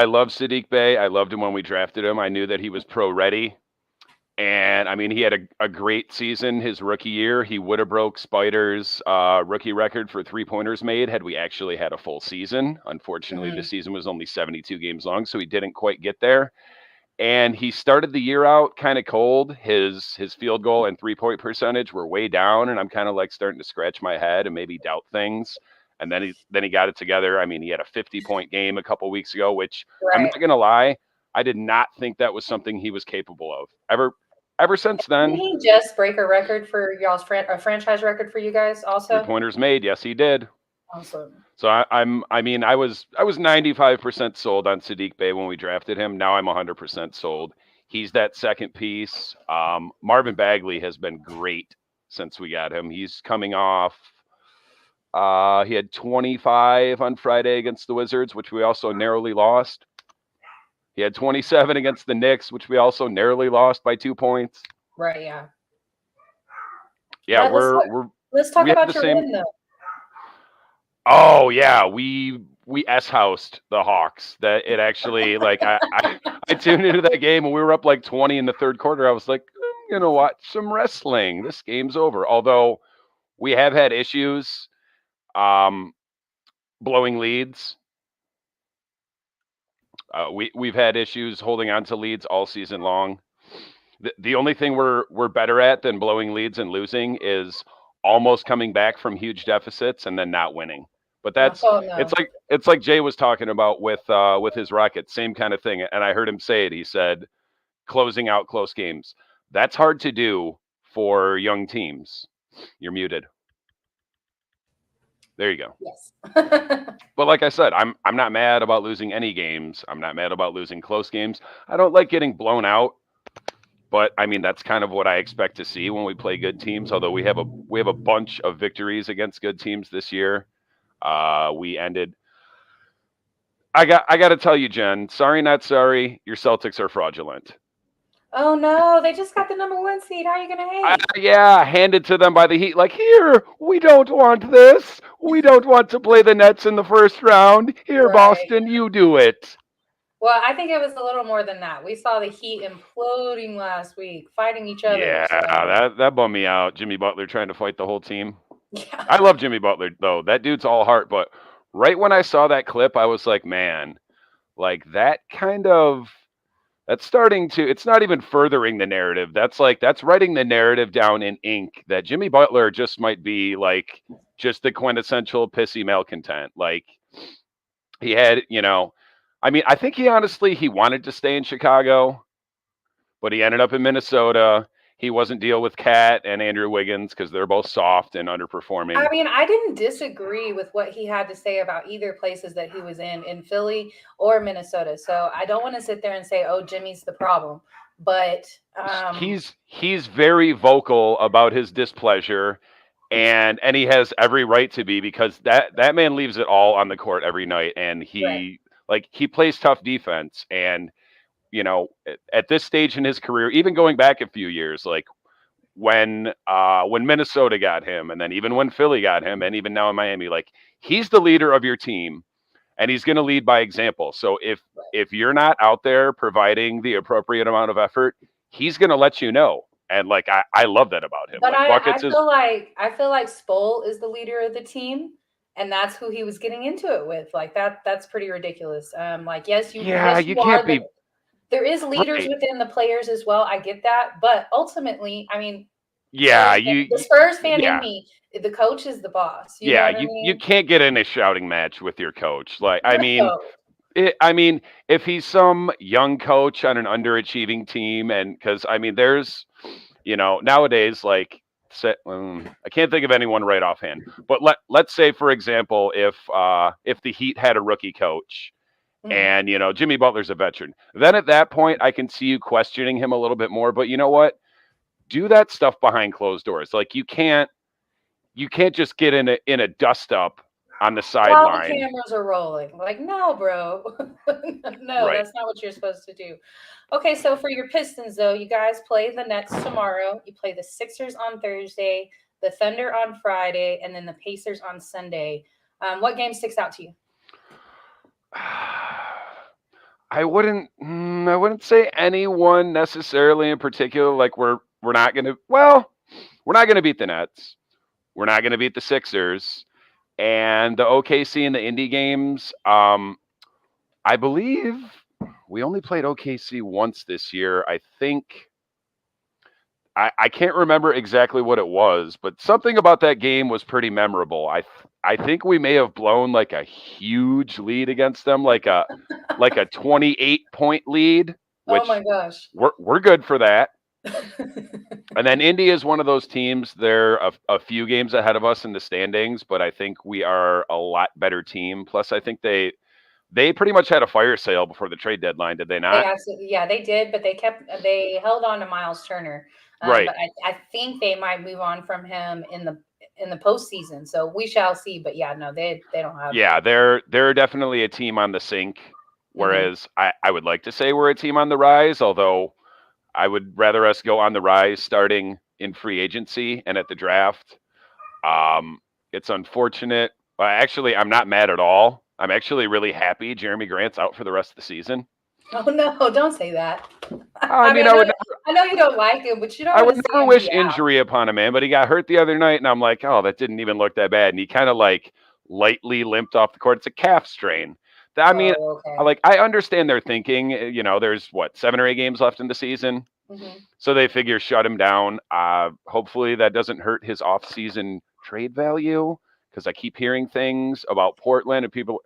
love Saddiq Bey. I loved him when we drafted him. I knew that he was pro ready. And he had a great season his rookie year. He would have broke Spider's rookie record for 3-pointers made had we actually had a full season. Unfortunately, the season was only 72 games long, so he didn't quite get there. And he started the year out kind of cold. His field goal and 3-point percentage were way down, and I'm kind of like starting to scratch my head and maybe doubt things. And then he got it together. He had a 50-point game a couple weeks ago, which I'm not gonna lie, I did not think that was something he was capable of ever since then. Didn't he just break a record for y'all's a franchise record for you guys also? 3-pointers made, yes, he did. Awesome. So I was 95% sold on Saddiq Bey when we drafted him. Now I'm 100% sold. He's that second piece. Marvin Bagley has been great since we got him. He's coming off. He had 25 on Friday against the Wizards, which we also narrowly lost. He had 27 against the Knicks, which we also narrowly lost by 2 points. Right. Yeah. Yeah, let's talk we have about the your same. win though. Oh yeah, we s-housed the Hawks. That it actually like I tuned into that game and we were up like 20 in the third quarter. I was like, I'm gonna watch some wrestling. This game's over. Although we have had issues blowing leads. We've had issues holding on to leads all season long. The only thing we're better at than blowing leads and losing is almost coming back from huge deficits and then not winning. But that's it's like Jay was talking about with his Rockets, same kind of thing. And I heard him say it. He said closing out close games. That's hard to do for young teams. You're muted. There you go. Yes. But like I said, I'm not mad about losing any games. I'm not mad about losing close games. I don't like getting blown out. But I mean, that's kind of what I expect to see when we play good teams. Although we have a bunch of victories against good teams this year. We ended. I got to tell you, Jen. Sorry, not sorry. Your Celtics are fraudulent. Oh no, they just got the number 1 seed. How are you gonna hate? Yeah, handed to them by the Heat. Like, here, we don't want this. We don't want to play the Nets in the first round. Here, Right. Boston, you do it. Well, I think it was a little more than that. We saw the Heat imploding last week, fighting each other. Yeah, so. that bummed me out. Jimmy Butler trying to fight the whole team. Yeah. I love Jimmy Butler, though. That dude's all heart. But right when I saw that clip, I was like, man, like that's starting to, it's not even furthering the narrative. That's writing the narrative down in ink that Jimmy Butler just might be like just the quintessential pissy malcontent. Like he had, I mean, I think he wanted to stay in Chicago, but he ended up in Minnesota. He wasn't deal with Cat and Andrew Wiggins because they're both soft and underperforming. I mean, I didn't disagree with what he had to say about either places that he was in Philly or Minnesota. So I don't want to sit there and say, "Oh, Jimmy's the problem," but he's very vocal about his displeasure, and he has every right to be because that man leaves it all on the court every night, and he plays tough defense and. At this stage in his career, even going back a few years, like when Minnesota got him, and then even when Philly got him, and even now in Miami, like he's the leader of your team, and he's going to lead by example. So if you're not out there providing the appropriate amount of effort, he's going to let you know. And like I love that about him. But like, I feel like Sproul is the leader of the team. And that's who he was getting into it with. Like that's pretty ridiculous. You can't be. There is leaders within the players as well. I get that. But ultimately, I mean, the Spurs fan in me, the coach is the boss. You know what I mean? You can't get in a shouting match with your coach. Like, I mean, if he's some young coach on an underachieving team, and because I mean, there's, nowadays, like, I can't think of anyone right offhand. But let's say, for example, if the Heat had a rookie coach. And, Jimmy Butler's a veteran. Then at that point, I can see you questioning him a little bit more. But you know what? Do that stuff behind closed doors. Like you can't just get in a dust up on the sideline. While the cameras are rolling. Like, no, bro. No, right. That's not what you're supposed to do. Okay, so for your Pistons, though, you guys play the Nets tomorrow. You play the Sixers on Thursday, the Thunder on Friday, and then the Pacers on Sunday. What game sticks out to you? I wouldn't say anyone necessarily in particular. Like we're not gonna beat the Nets. We're not gonna beat the Sixers, and the OKC and the Indy games. I believe we only played OKC once this year. I think I can't remember exactly what it was, but something about that game was pretty memorable. I think we may have blown like a huge lead against them, like a 28-point lead. Which oh my gosh, we're good for that. And then Indy is one of those teams. They're a few games ahead of us in the standings, but I think we are a lot better team. Plus, I think they pretty much had a fire sale before the trade deadline. Did they not? They did, but they held on to Miles Turner. Right. But I think they might move on from him in the postseason. So we shall see. But yeah, no, they don't have. Yeah, they're definitely a team on the sink. Whereas I would like to say we're a team on the rise, although I would rather us go on the rise starting in free agency and at the draft. It's unfortunate. Actually, I'm not mad at all. I'm actually really happy Jeremy Grant's out for the rest of the season. Oh no, don't say that. I mean, I know you don't like him, but you don't I want would to see never him wish be out. injury upon a man, but he got hurt the other night, and I'm like, oh, that didn't even look that bad. And he kind of like lightly limped off the court. It's a calf strain. I mean, Oh, okay. I understand their thinking. There's what, 7 or 8 games left in the season, so they figure shut him down. Hopefully that doesn't hurt his off-season trade value, because I keep hearing things about Portland and people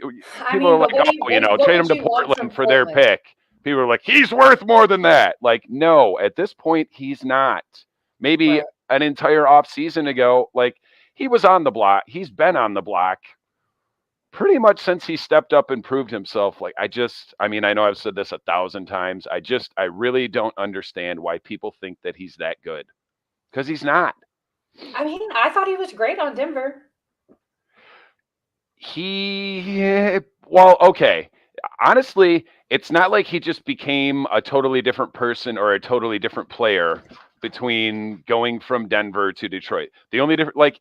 are like, trade him to Portland for their pick. People are like, he's worth more than that. Like, no, at this point, he's not. Maybe an entire off season ago, like, he was on the block. He's been on the block pretty much since he stepped up and proved himself. Like, I know I've said this 1,000 times. I really don't understand why people think that he's that good, because he's not. I mean, I thought he was great on Denver. Okay. Honestly, it's not like he just became a totally different person or a totally different player between going from Denver to Detroit. The only different,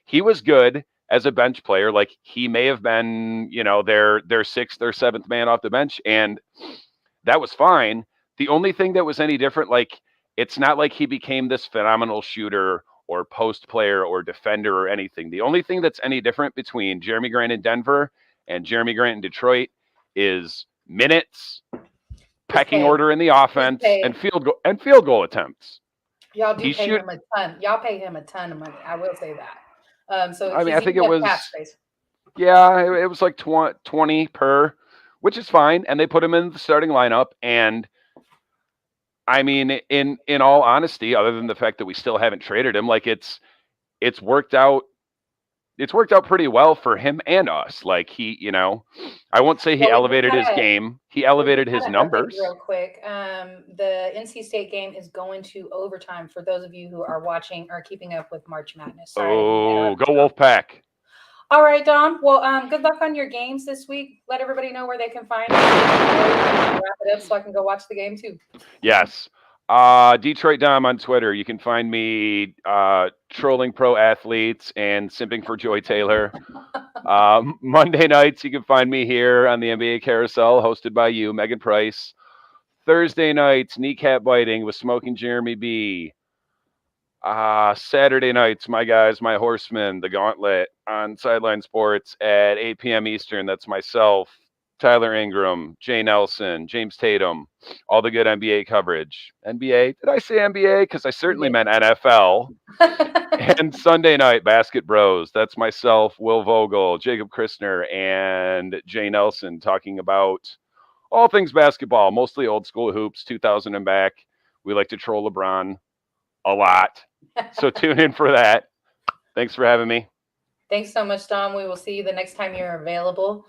he was good as a bench player. Like, he may have been, their 6th or 7th man off the bench, and that was fine. The only thing that was any different, it's not like he became this phenomenal shooter or post player or defender or anything. The only thing that's any different between Jeremy Grant in Denver and Jeremy Grant in Detroit is minutes, pecking order in the offense, and field goal attempts. Y'all do pay him a ton. Y'all pay him a ton of money. I will say that. So I think it was cap space. Yeah, it was like 20 per, which is fine, and they put him in the starting lineup. And I mean, in all honesty, other than the fact that we still haven't traded him, it's worked out. It's worked out pretty well for him and us. Like, I won't say he elevated his game. He elevated his numbers. Real quick, the NC State game is going to overtime for those of you who are watching or keeping up with March Madness. Sorry, go Wolfpack. All right, Dom. Well, good luck on your games this week. Let everybody know where they can find you. Wrap it up so I can go watch the game too. Yes. Detroit Dom on Twitter. You can find me trolling pro athletes and simping for Joy Taylor. Monday nights, you can find me here on the NBA Carousel, hosted by you, Megan Price. Thursday nights, kneecap biting with Smoking Jeremy B. Saturday nights, my guys, my horsemen, the Gauntlet on Sideline Sports at 8 p.m. Eastern. That's myself, Tyler Ingram, Jay Nelson, James Tatum, all the good NBA coverage. NBA? Did I say NBA? Because I certainly meant NFL. And Sunday night, Basket Bros. That's myself, Will Vogel, Jacob Christner, and Jay Nelson talking about all things basketball, mostly old school hoops, 2000 and back. We like to troll LeBron a lot. So tune in for that. Thanks for having me. Thanks so much, Dom. We will see you the next time you're available.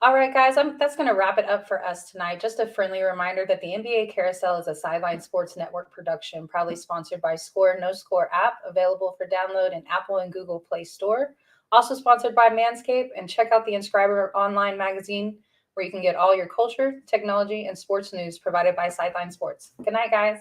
All right, guys, that's going to wrap it up for us tonight. Just a friendly reminder that the NBA Carousel is a Sideline Sports Network production, proudly sponsored by Score No Score app, available for download in Apple and Google Play Store. Also sponsored by Manscaped, and check out the Inscriber online magazine, where you can get all your culture, technology, and sports news provided by Sideline Sports. Good night, guys.